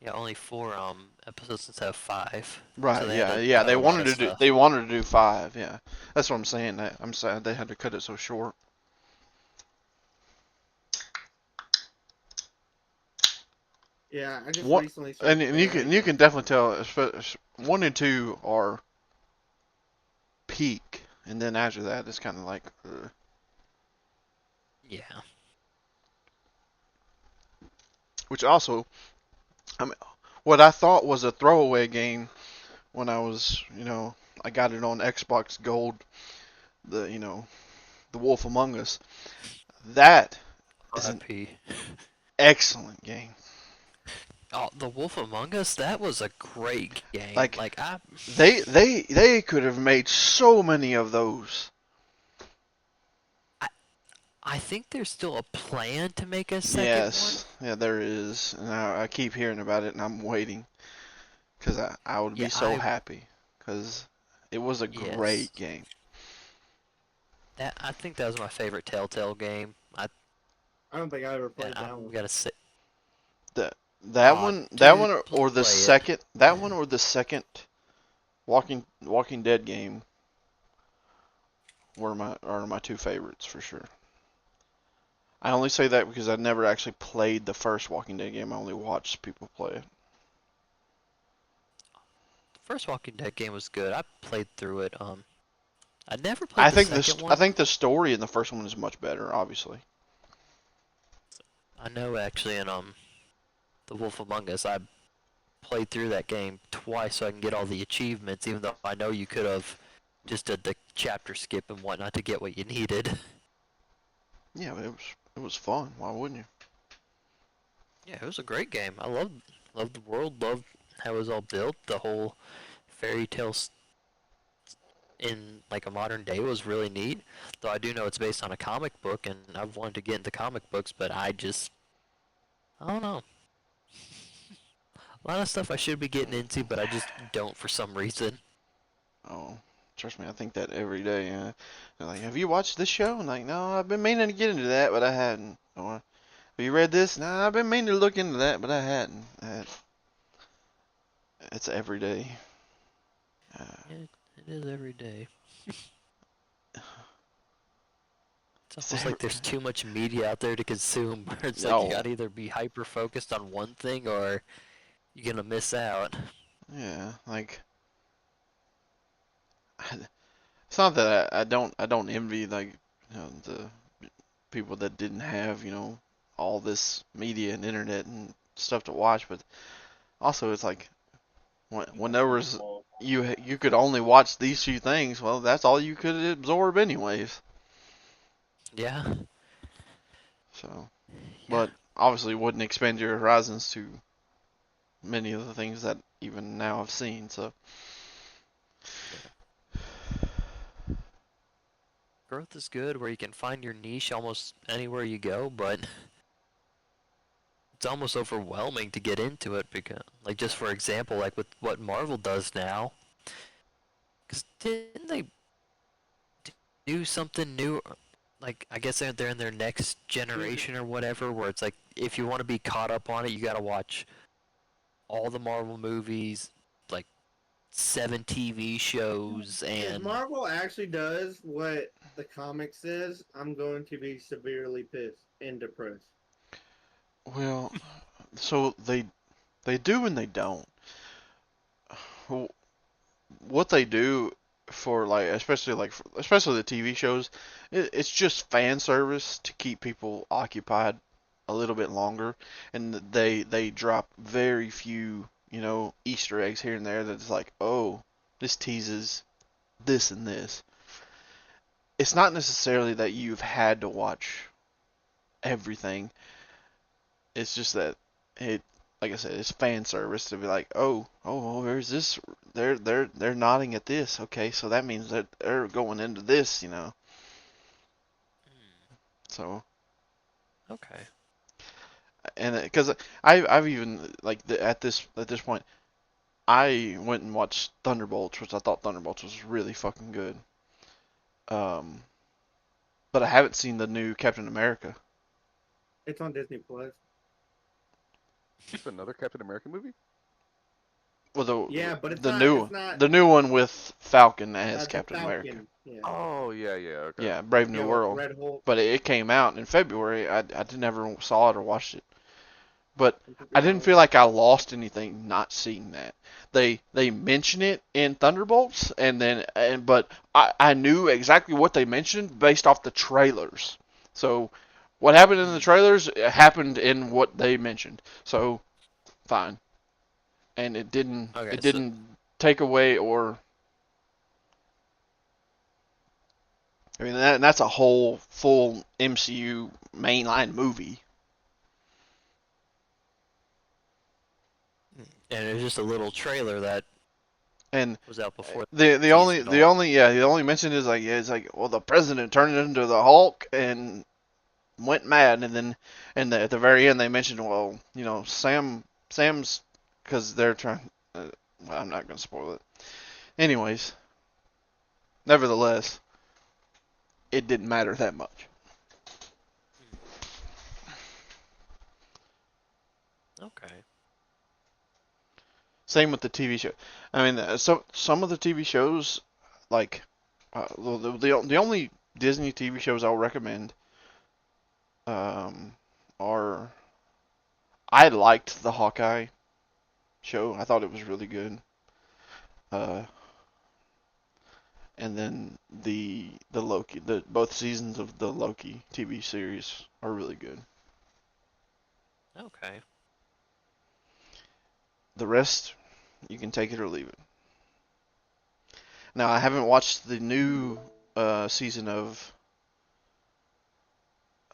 Yeah, only four episodes instead of five. So Right, they had yeah, to yeah. cut They a lot wanted of to do stuff. they wanted to do five. Yeah, that's what I'm saying. I'm sad they had to cut it so short. Yeah, I just What recently and, started and you playing can you again. can definitely tell. One and two are peak, and then after that it's kind of like, Yeah. which also, I mean, what I thought was a throwaway game when I was, I got it on Xbox Gold, the Wolf Among Us. That is an R.I.P. excellent game. Oh, The Wolf Among Us, that was a great game. Like Like they could have made so many of those. I, I think there's still a plan to make a second one. Yes, yeah, there is, and I keep hearing about it, and I'm waiting because I would be Yeah, so happy because it was a yes. great game. I think that was my favorite Telltale game. I don't think I ever And played that I'm one. gonna say, That oh, that dude, one, or the play it. second, that one or the second Walking Dead game are my two favorites for sure. I only say that because I never actually played the first Walking Dead game. I only watched people play it. The first Walking Dead game was good. I played through it. I never played the second I one. think the story in the first one is much better, obviously. I know actually in The Wolf Among Us, I played through that game twice so I can get all the achievements, even though I know you could have just did the chapter skip and whatnot to get what you needed. Yeah, it was fun. Why wouldn't you? Yeah, it was a great game. I loved the world, loved how it was all built. The whole fairy tale in like a modern day was really neat. Though I do know it's based on a comic book, and I've wanted to get into comic books, but I don't know. A lot of stuff I should be getting into, but I just don't for some reason. Oh, trust me, I think that every day. They're like, have you watched this show? I'm like, no, I've been meaning to get into that, but I hadn't. Or, have you read this? No, I've been meaning to look into that, but I hadn't. It's every day. Uh, It is every day. It's it's almost like there's too much media out there to consume, where it's like you oh, gotta either be hyper focused on one thing or you're gonna miss out. yeah, like it's not that I don't envy like the people that didn't have all this media and internet and stuff to watch, but also it's like when there was you could only watch these few things, well, that's all you could absorb anyways. Yeah, So, yeah. but obviously wouldn't expand your horizons to many of the things that even now I've seen. So, Growth is good where you can find your niche almost anywhere you go, but it's almost overwhelming to get into it because, like, just for example, like with what Marvel does now, because didn't they do something new? Like, I guess they're in their next generation or whatever, where it's like if you want to be caught up on it, you gotta watch all the Marvel movies, like 7 TV shows, If and Marvel actually does what the comic says, I'm going to be severely pissed and depressed. well, so they do and they don't. What they do for like especially the TV shows, it's just fan service to keep people occupied a little bit longer, and they drop very few Easter eggs here and there that's like, oh, this teases this and this. It's not necessarily that you've had to watch everything. It's just that it, like I said, it's fan service to be like, oh, there's this. They're nodding at this. Okay, so that means that they're going into this, So, Okay. and because I've even like at this point, I went and watched Thunderbolts, which I thought Thunderbolts was really fucking good. Um, but I haven't seen the new Captain America. It's on Disney Plus. It's another Captain America movie? Well, Yeah, but it's the not. new It's not. the new one with Falcon as The Captain America. Falcon. Yeah. Oh, yeah, okay. Yeah, Brave New Yeah, with World. Red Hulk. But it came out in February. I never saw it or watched it. But I Yeah, didn't feel like I lost anything not seeing that. They mention it in Thunderbolts, but I knew exactly what they mentioned based off the trailers. So what happened in the trailers happened in what they mentioned. So fine, and it didn't Okay, it so didn't take away or I mean that's a whole full MCU mainline movie. and it's just a little trailer that And was out before the teased only it the all. only yeah the only mention is like it's like well the president turned into the Hulk and went mad and then at the very end they mentioned well Sam's because they're trying well, I'm not gonna spoil it anyways nevertheless it didn't matter that much. Okay. Same with the TV show. I mean some of the TV shows like the only Disney TV shows I'll recommend are I liked the Hawkeye show. I thought it was really good. Uh, and then the Loki, the both seasons of the Loki TV series are really good. Okay. The rest, you can take it or leave it. Now I haven't watched the new season of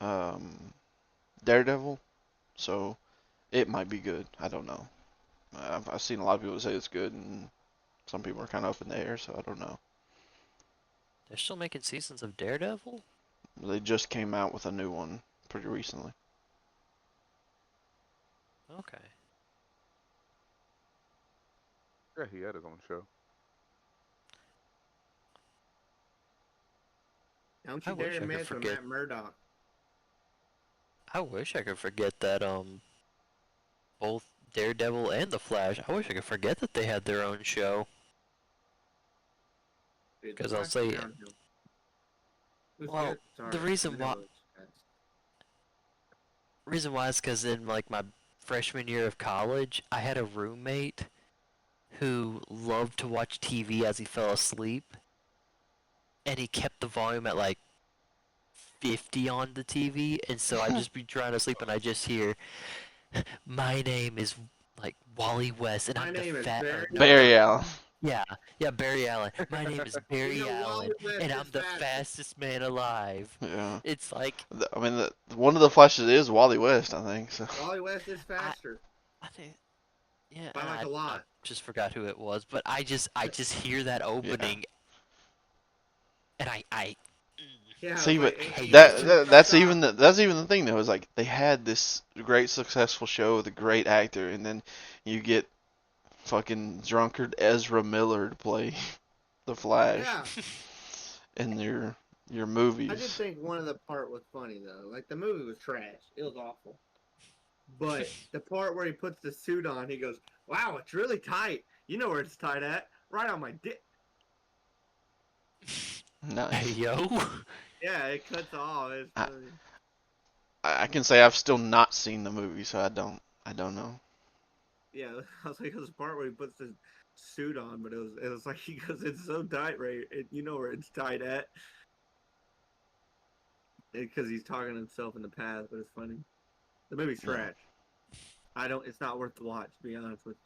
um, Daredevil, so it might be good. I don't know. I've seen a lot of people say it's good, and some people are kind of up in the air, so I don't know. They're still making seasons of Daredevil? They just came out with a new one pretty recently. Okay. Yeah, he had his own show. Don't I you wish dare I could mess with forget. Matt Murdock. I wish I could forget that both Daredevil and the Flash. I wish I could forget that they had their own show. Dude, the Because I'll Flash say, is downhill. Who's well, good? Sorry, the reason why Daredevil is fast. is because in like my freshman year of college, I had a roommate who loved to watch TV as he fell asleep, and he kept the volume at like 50 on the TV, and so I'd just be trying to sleep and I just hear, my name is like Wally West, and My I'm the name is fat, Barry no, Barry Allen. yeah, Barry Allen. My name is You Barry know, Allen, Wally West and is I'm the fast. fastest man alive. Yeah. It's like, I mean, one of the Flashes is Wally West, I think. So. Wally West is faster I think, yeah, by like a I lot. just forgot who it was, but I just hear that opening, and I Yeah, See, it's but like hate that, it. that that's even that's even the thing though is like they had this great successful show with a great actor, and then you get fucking drunkard Ezra Miller to play the Flash Yeah, in your I did movies. think one of the part was funny though. Like the movie was trash. It was awful. But the part where he puts the suit on, he goes, "Wow, it's really tight. You know where it's tight at? Right on my dick." Hey Nice. yo. Yeah, it cuts off. It's I, funny. I can say I've still not seen the movie, so I don't know. Yeah, I was like, there's a part where he puts the suit on, but it was like he goes, "It's so tight, right? You know where it's tight at." Because he's talking to himself in the past, but it's funny. The movie's Yeah. trash. I don't. It's not worth the watch. To be honest with you.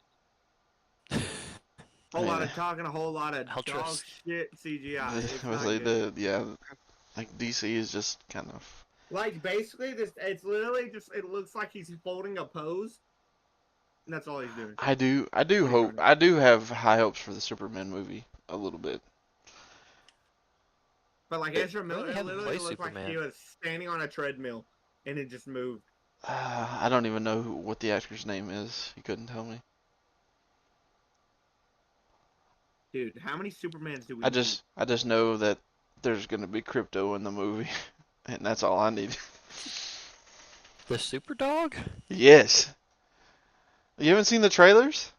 Whole lot Man, of talking, a whole lot of I'll dog trust. shit CGI. It's was not they good. did, yeah. Like DC is just kind of. Like basically, it's literally just it looks like he's holding a pose, and that's all he's doing. I do What are you hope, doing? I do have high hopes for the Superman movie a little bit. But like It, Ezra I really Miller, it haven't literally played looked like he Superman. was standing on a treadmill, and it just moved. I don't even know what the actor's name is. You couldn't tell me. Dude, how many Supermans do we I need? just, I just know that there's gonna be crypto in the movie, and that's all I need. The Super Dog? Yes. You haven't seen the trailers?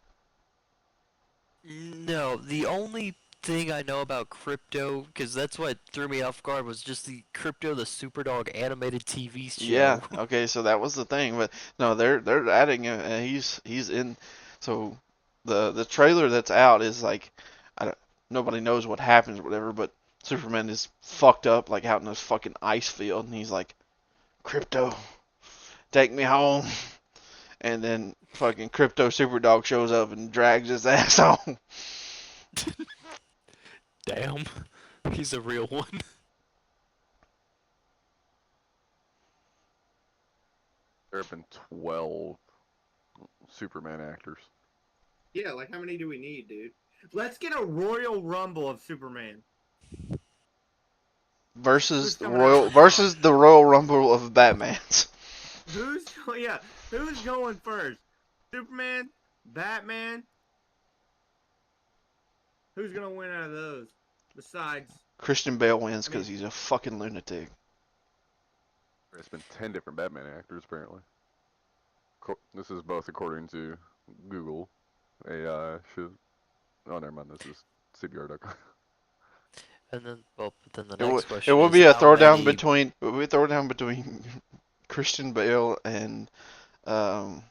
No, the only thing I know about Crypto, because that's what threw me off guard, was just the Crypto the Superdog animated TV Yeah. show. Okay. So that was the thing, but no, they're adding. He's in. So the trailer that's out is like, I don't, nobody knows what happens or whatever, but Superman is fucked up like out in this fucking ice field, and he's like, Crypto, take me home. And then fucking Crypto Superdog shows up and drags his ass home. Damn, he's a real one. There have been 12 Superman actors. Yeah, like how many do we need, dude? Let's get a Royal Rumble of Superman. Who's coming out on top? Versus the Royal Rumble of Batman's. Yeah, who's going first? Superman, Batman. Who's gonna win out of those? Besides, Christian Bale wins I mean, because he's a fucking lunatic. There's been 10 different Batman actors, apparently. This is both according to Google. Should. Oh, never mind. This is CBR.com. And then, well, but then the It would next it question would is be a how throwdown many. between it would be a throwdown between Christian Bale and um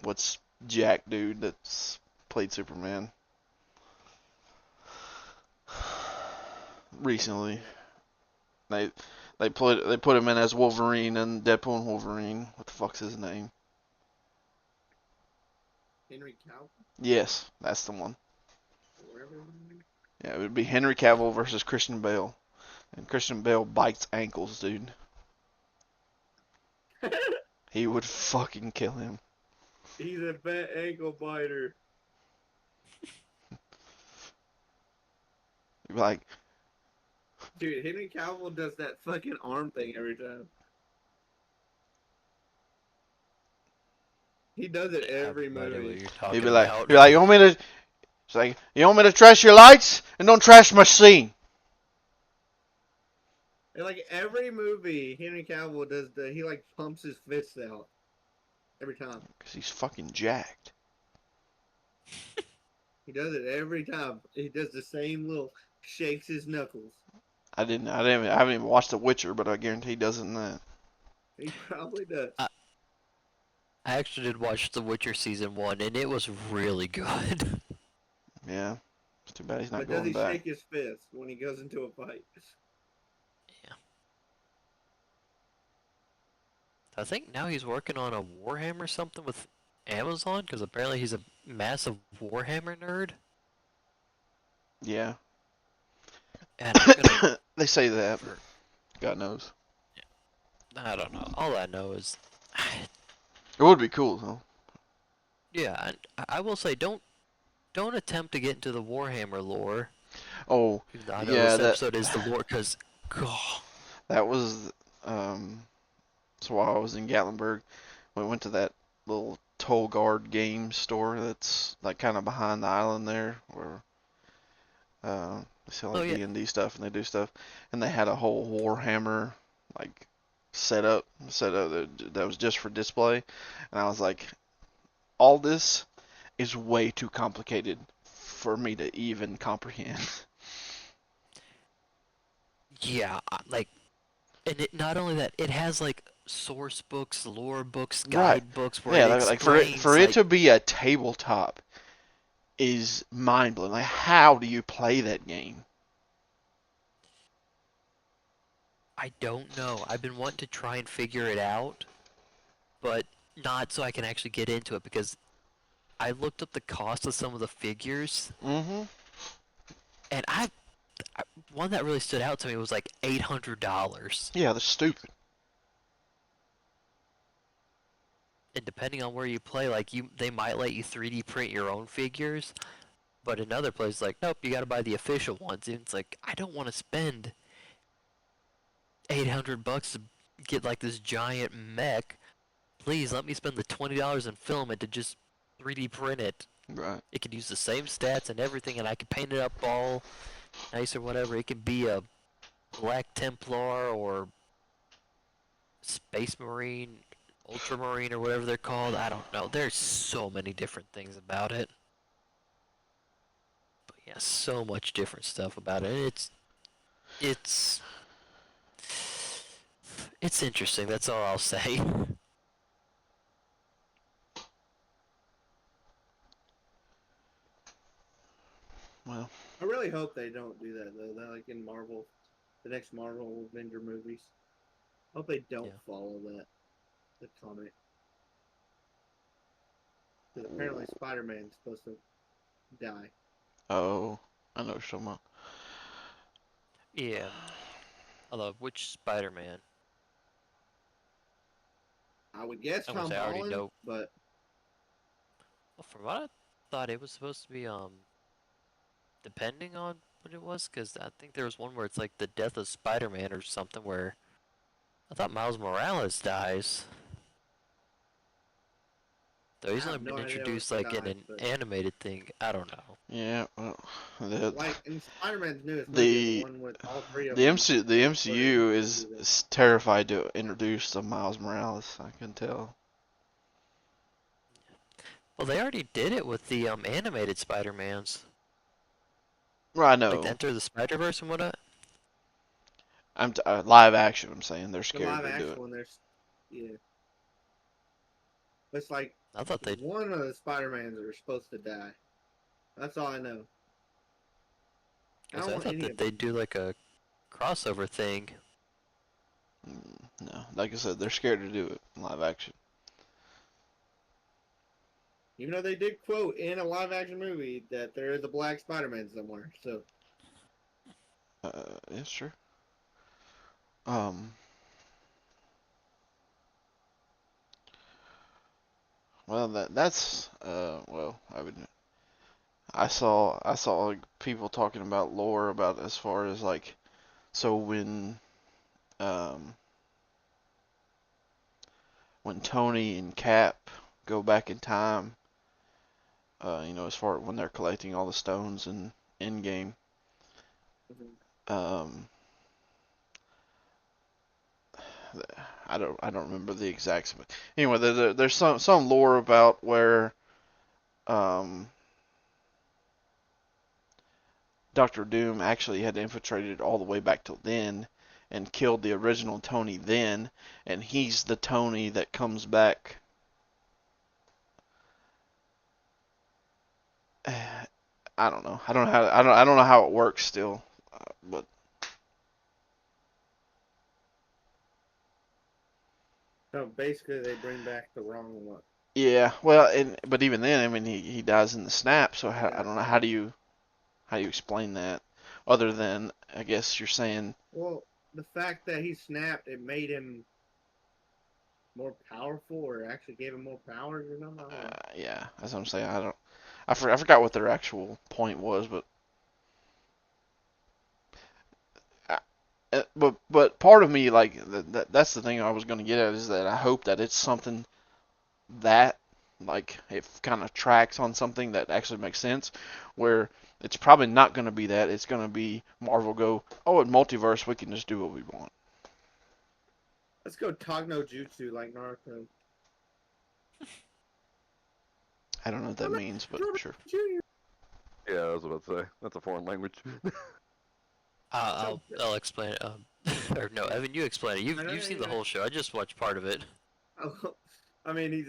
what's Jack dude that's played Superman recently. They they put him in as Wolverine and Deadpool and Wolverine. What the fuck's his name? Henry Cavill, Yes, that's the one. wherever. Yeah, it would be Henry Cavill versus Christian Bale. And Christian Bale bites ankles, dude. He would fucking kill him. He's a fat ankle biter. Like, Dude, Henry Cavill does that fucking arm thing every time. He does it I have every no idea what movie. you're he'd talking be like, about. you want me to? It's like, you want me to trash your lights and don't trash my scene. And like every movie, Henry Cavill he like pumps his fists out every time. Because he's fucking jacked. He does it every time. He does the same little shakes his knuckles. I haven't even watched The Witcher, but I guarantee he does it in that. He probably does. I actually did watch The Witcher season 1, and it was really good. Yeah. It's too bad he's not But does going he back. shake his fist when he goes into a fight? I think now he's working on a Warhammer something with Amazon, because apparently he's a massive Warhammer nerd. Yeah. And I'm gonna. They say that, but God knows. I don't know. All I know is. It would be cool, though. Yeah, I will say, don't attempt to get into the Warhammer lore. Oh, Even though I know yeah, this episode is the lore, because, that was, so while I was in Gatlinburg, we went to that little toll guard game store that's like kind of behind the island there, where they sell oh like yeah, D&D stuff and they do stuff, and they had a whole Warhammer like set up that was just for display, and I was like, all this is way too complicated for me to even comprehend. yeah, like, and it not only that, it has like source books, lore books, Right. guide books where Yeah, it like for explains it like to be a tabletop is mind blowing. Like, how do you play that game? I don't know. I've been wanting to try and figure it out, but not so I can actually get into it because I looked up the cost of some of the figures, Mm-hmm. and one that really stood out to me was like $800. Yeah, they're stupid. And depending on where you play, like they might let you 3D print your own figures, but in other places, like, nope, you got to buy the official ones. And it's like, I don't want to spend $800 to get like this giant mech. Please let me spend the $20 and film it to just 3D print it. Right. It could use the same stats and everything, and I could paint it up all nice or whatever. It could be a Black Templar or Space Marine, Ultramarine, or whatever they're called. I don't know. There's so many different things about it. But yeah, so much different stuff about it. It's it's interesting. That's all I'll say. Well, I really hope they don't do that though. That like in Marvel, the next Marvel Avenger movies. I hope they don't follow the comic. Because apparently Spider-Man's supposed to die. oh, I know what you're talking about. Yeah. Although, which Spider-Man? I would guess I was Tom I already Holland, know. but Well, from what I thought, it was supposed to be depending on what it was, because I think there was one where it's like the death of Spider-Man or something where I thought Miles Morales dies. Though he's I only have no been idea what introduced he like in dies. an But animated thing. I don't know. Yeah, well, like in Spider-Man's newest movie, the the one with all three of the them. MCU is terrified to introduce the Miles Morales. I can tell. Well, they already did it with the animated Spider-Mans. Well, I Like the know. Enter the Spider-Verse and whatnot. Live action. I'm saying they're The scared live to do action it. one, yeah. It's like I thought they. one of the Spider-Mans are supposed to die. That's all I know. I don't I want thought any that of them. they'd do like a crossover thing. No, like I said, they're scared to do it in live action. Even though they did quote in a live action movie that there is a black Spider-Man somewhere. So Yeah, sure. Um, well, that's well, I saw like, people talking about lore about as far as like, so um when Tony and Cap go back in time, as far when they're collecting all the stones in Endgame, um, I don't remember the exacts, but anyway, there's some lore about where um Doctor Doom actually had infiltrated all the way back till then and killed the original Tony then, and he's the Tony that comes back. I don't know. I don't know how it works still, but no, basically they bring back the wrong one. yeah. Well, but even then, I mean, he dies in the snap. So I Yeah. don't know how you explain that, other than I guess you're saying. Well, the fact that he snapped, it made him more powerful, or actually gave him more powers or something. I don't know. Yeah, that's what I'm saying. I forgot what their actual point was, but but part of me like that's the thing I was going to get at is that I hope that it's something that like it kind of tracks on something that actually makes sense, where it's probably not going to be that. It's going to be Marvel go, oh, in multiverse we can just do what we want. Let's go Tag no Jutsu like Naruto. I don't know what that means, but sure. Yeah, I was about to say that's a foreign language. I'll explain it. Or no, Evan, you explain it. You've seen the whole show. I just watched part of it. I mean, he's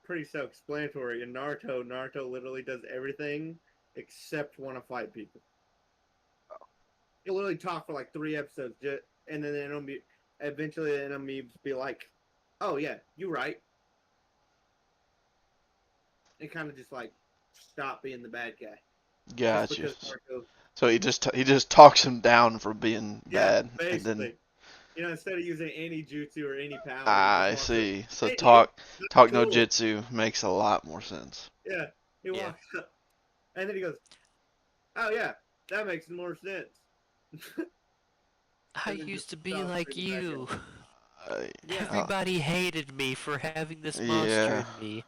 pretty self-explanatory. In Naruto, Naruto literally does everything except want to fight people. He'll literally talk for like 3 episodes, and then the enemy, eventually the enemy be like, "Oh yeah, you right." and kind of just like stop being the bad guy. Just Gotcha. because Naruto, So he just talks him down for being yeah, bad, and then basically, instead of using any jutsu or any power, he just I walks up. see. So Hey, dude, that's talk no cool. jitsu makes a lot more sense. Yeah, he Yeah. walks up, and then he goes, "Oh yeah, that makes more sense." I And then just used to be stops like being the bad you. guy. Yeah, Uh, Everybody hated me for having this monster yeah. in me.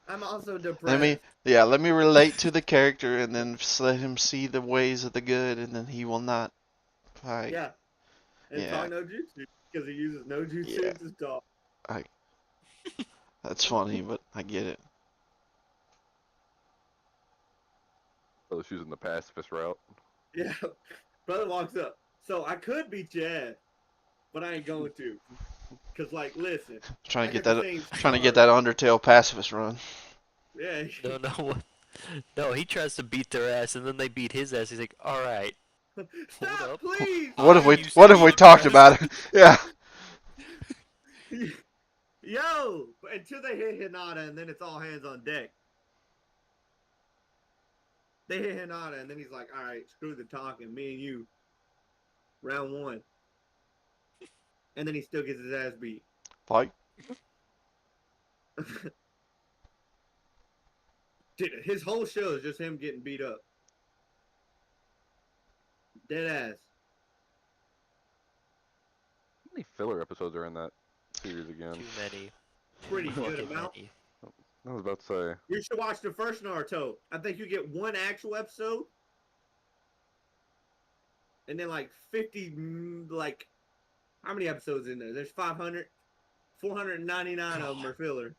I'm also Let me depressed. let me relate to the character and then just let him see the ways of the good, and then he will not fight. Yeah, and Yeah, talk no jutsu because he uses no yeah. jutsu to talk. I That's funny, but I get it. Brother's choosing the pacifist route. Yeah, brother walks up. So I could beat your ass, but I ain't going to. Cause like, listen, Trying I to get got the that same trying to get scars. that Undertale pacifist run. Yeah. No, no, no. He tries to beat their ass, and then they beat his ass. He's like, "All right, hold Stop, up. please. I used What to if be we talked depressed." about it? Yeah. Yo, until they hit Hinata, and then it's all hands on deck. They hit Hinata, and then he's like, "All right, screw the talking. Me and you, round one." And then he still gets his ass beat. Fight. Dude, his whole show is just him getting beat up. Dead ass. How many filler episodes are in that series again? Too many. Pretty Too good fucking amount. many. I was about to say. You should watch the first Naruto. I think you get one actual episode, and then like 50, like, how many episodes in there? There's 500. 499 of them God, are filler.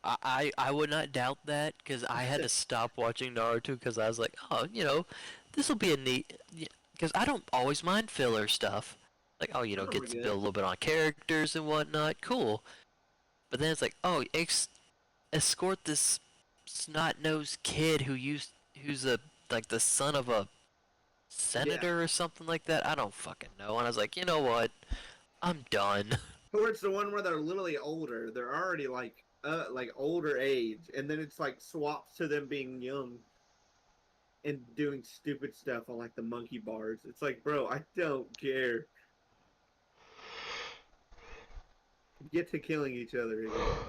I would not doubt that because I had to stop watching Naruto because I was like, oh, this will be a neat. Because I don't always mind filler stuff. Like, oh, Some of them get are to good. build a little bit on characters and whatnot. Cool. But then it's like, oh, escort this snot-nosed kid who's a like the son of a Yeah. senator or something like that. I don't fucking know. And I was like, you know what? I'm done. Or it's the one where they're literally older. They're already like older age, and then it's like swaps to them being young and doing stupid stuff on like the monkey bars. It's like, bro, I don't care. Get to killing each other again.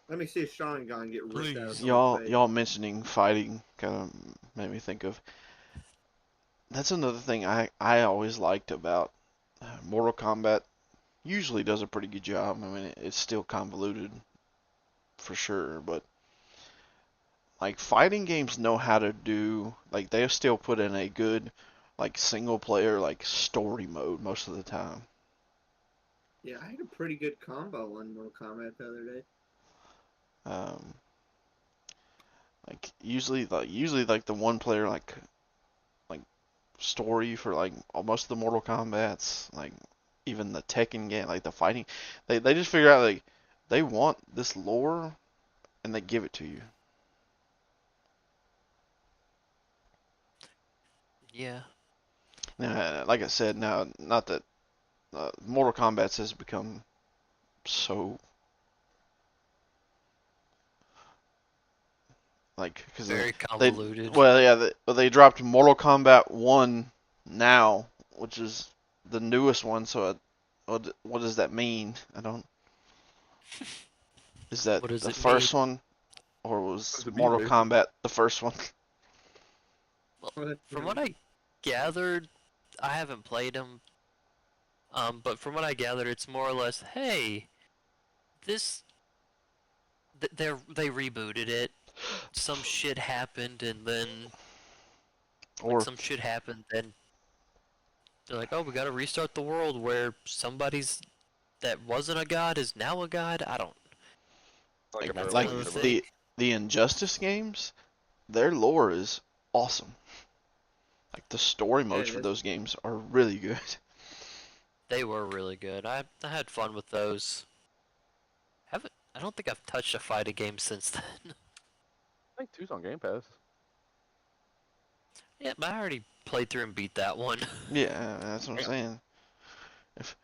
Let me see a Sharingan get ripped out of Please. someone's face. Y'all mentioning fighting kind of made me think of. That's another thing I always liked about Mortal Kombat. Usually does a pretty good job. I mean, it's still convoluted for sure, but like fighting games know how to do, like they still put in a good like single player like story mode most of the time. Yeah, I had a pretty good combo on Mortal Kombat the other day. Um, like usually like the one player like story for like most of the Mortal Kombat's, like even the Tekken game, like the fighting, they just figure out like they want this lore and they give it to you. Yeah. Now, like I said, now not that Mortal Kombat has become so like because Very they convoluted. well yeah they dropped Mortal Kombat 1 now, which is the newest one. So what does that mean? I don't. Is that What does the it mean? first one, or What was does it mean, Mortal basically? Kombat the first one? Well, from what I gathered, I haven't played them. But from what I gathered, it's more or less, hey, this they rebooted it. Some shit happened, and then like Or some shit happened, and they're like, oh, we gotta restart the world where somebody's that wasn't a god is now a god. I don't. Like a That's parallel kind like of the universe. thing. the Injustice games, their lore is awesome. Like the story Yeah, modes it for is. those games are really good. They were really good. I had fun with those. Haven't I don't think I've touched a fighting game since then. I think two's on Game Pass. Yeah, but I already played through and beat that one. Yeah, that's what I'm Yeah. saying. If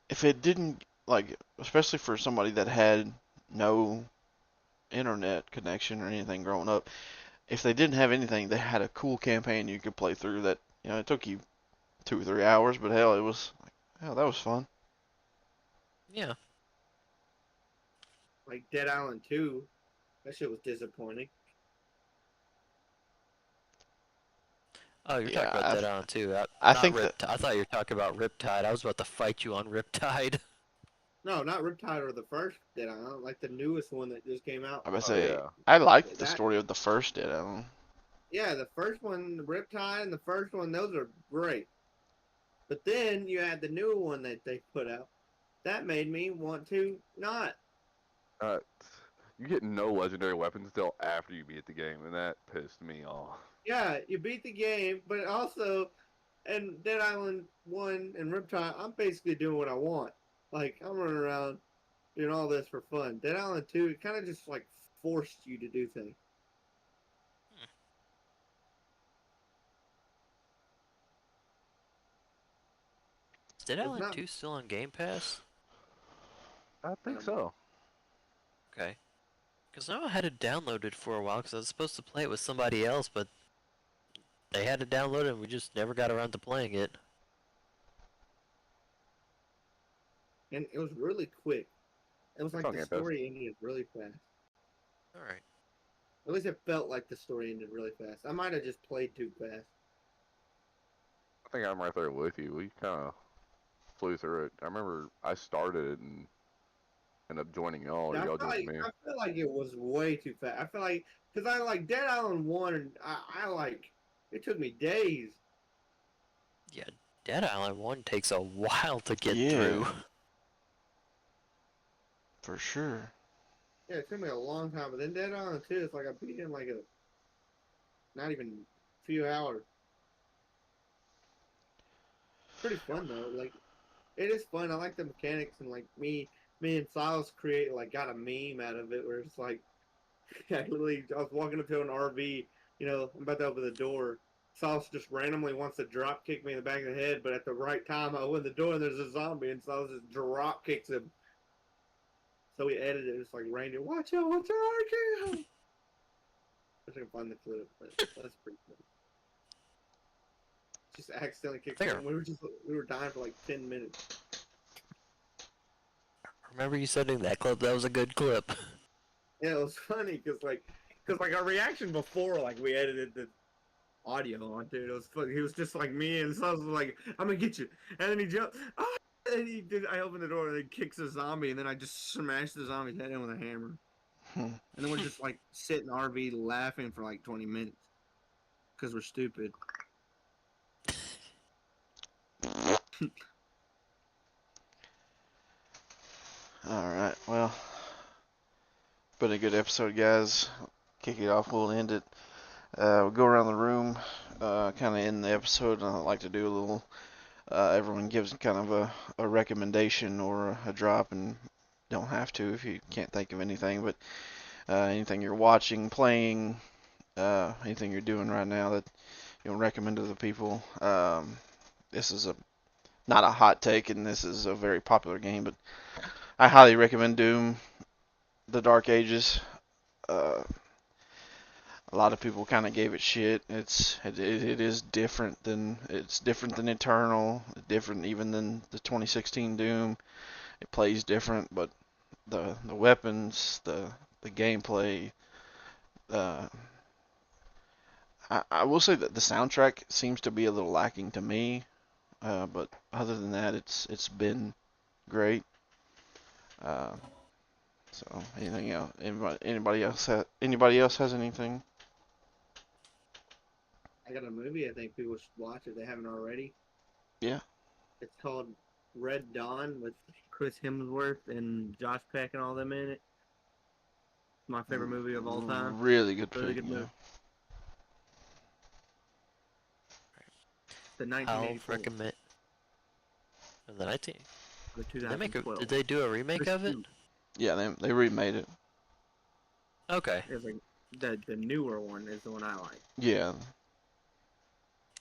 if it didn't like, especially for somebody that had no internet connection or anything growing up. If they didn't have anything, they had a cool campaign you could play through that, it took you 2 or 3 hours, but hell, that was fun. Yeah. Like Dead Island 2, that shit was disappointing. Oh, you're talking Yeah, about Dead Island 2. I Not think that Riptide. I thought you were talking about Riptide. I was about to fight you on Riptide. No, not Riptide or the first Dead Island, like the newest one that just came out. I would Oh say yeah. I liked the That story of the first Dead Island. Yeah, the first one, Riptide, and the first one, those are great. But then you had the new one that they put out. That made me want to not. Uh, you get no legendary weapons until after you beat the game, and that pissed me off. Yeah, you beat the game, but also, and Dead Island 1 and Riptide, I'm basically doing what I want. Like, I'm running around doing all this for fun. Dead Island 2, it kind of just, like, forced you to do things. Is Dead It's Island not. 2 still on Game Pass? I think so. Okay. Because I had it downloaded for a while because I was supposed to play it with somebody else, but they had it downloaded and we just never got around to playing it. And it was really quick. It was It's like on the Game Pass. story ended really fast. Alright. At least it felt like the story ended really fast. I might have just played too fast. I think I'm right there with you. We kind of flew through it. I remember I started and ended up joining y'all, or Yeah, y'all joined me. I feel like it was way too fast. I feel like because I like Dead Island 1. I like it took me days. Yeah, Dead Island 1 takes a while to get Yeah, through. for sure. Yeah, it took me a long time. But then Dead Island 2, it's like I beat it in like a not even a few hours. Pretty fun though. Like it is fun. I like the mechanics and like me and Silas got a meme out of it where it's like I was walking up to an RV, I'm about to open the door. Silas just randomly wants to drop kick me in the back of the head, but at the right time I open the door and there's a zombie and Silas just drop kicks him. So we edited it. It's like reindeer, watch out, RKO. I can find the clip, but that's pretty cool. Just accidentally kicked I think him. We were dying for like 10 minutes. remember you sending that clip? That was a good clip. Yeah, it was funny because our reaction before we edited the audio onto it. It was funny. He was just like me, and Sus was like, "I'm gonna get you," and then he jumped. Oh! And he did. I opened the door, and he kicks a zombie, and then I just smashed the zombie's head in with a hammer. Hmm. And then we're just sitting in the RV laughing for like 20 minutes because we're stupid. All right, well, been a good episode, guys. Kick it off. We'll end it. We'll go around the room, kind of end the episode, and I'd like to do a little. Everyone gives kind of a recommendation or a drop, and don't have to if you can't think of anything, but anything you're watching, playing, anything you're doing right now that you'll recommend to the people. This is not a hot take, and this is a very popular game, but I highly recommend Doom: The Dark Ages. Uh, a lot of people kind of gave it shit. It is different than Eternal, different even than the 2016 Doom. It plays different, but the weapons, the gameplay, uh, I will say that the soundtrack seems to be a little lacking to me. But other than that, it's been great. Uh, so anything else? Anybody else has anything? I got a movie I think people should watch if they haven't already. Yeah. It's called Red Dawn with Chris Hemsworth and Josh Peck and all them in it. My favorite movie of all time. Really good Really pick. good Yeah. movie. The I'll 1984, recommend the 19. the Did they make a? 2012. Did they do a remake of it? Yeah, they remade it. Okay. It's like the newer one is the one I like. Yeah.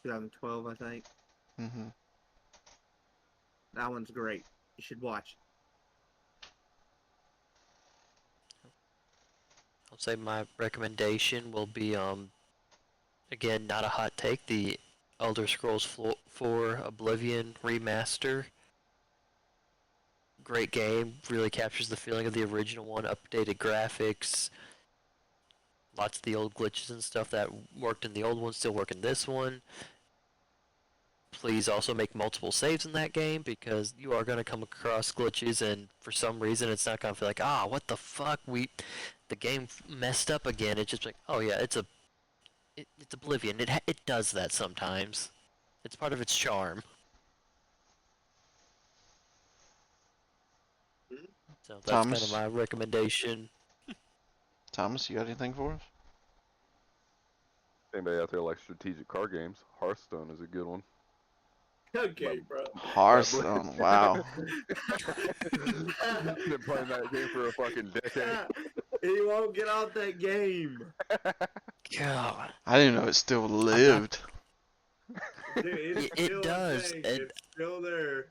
2012, I think. Mhm. That one's great. You should watch. I'll say my recommendation will be again, not a hot take, the Elder Scrolls 4 Oblivion remaster. Great game, really captures the feeling of the original one, updated graphics, lots of the old glitches and stuff that worked in the old one still work in this one. Please also make multiple saves in that game because you are going to come across glitches and for some reason it's not going to feel like, what the fuck, the game messed up again. It's just like, oh yeah, it's Oblivion. It does that sometimes. It's part of its charm. So that's kind of Thomas? my recommendation. Thomas, you got anything for us? Anybody out there like strategic card games? Hearthstone is a good one. Okay, bro. Hearthstone, wow. Been playing that game for a fucking decade. He won't get off that game. God. I didn't know it still lived. Dude, it's It still does, a thing. and It's still there.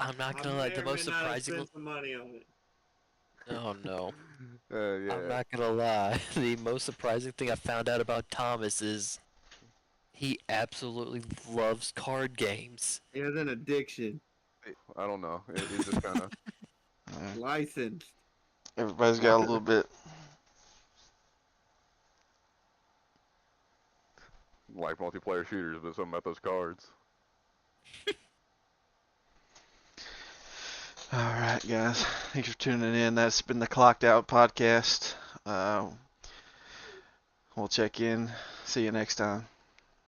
I'm not I gonna lie, may the or most may not have surprising. spent some money on it. Oh no. Yeah. I'm not gonna lie. The most surprising thing I found out about Thomas is he absolutely loves card games. He has an addiction. I don't know. It just kind of. Licensed. Everybody's got a little bit. Like multiplayer shooters, but something about those cards. All right, guys. Thanks for tuning in. That's been the Clocked Out podcast. We'll check in. See you next time.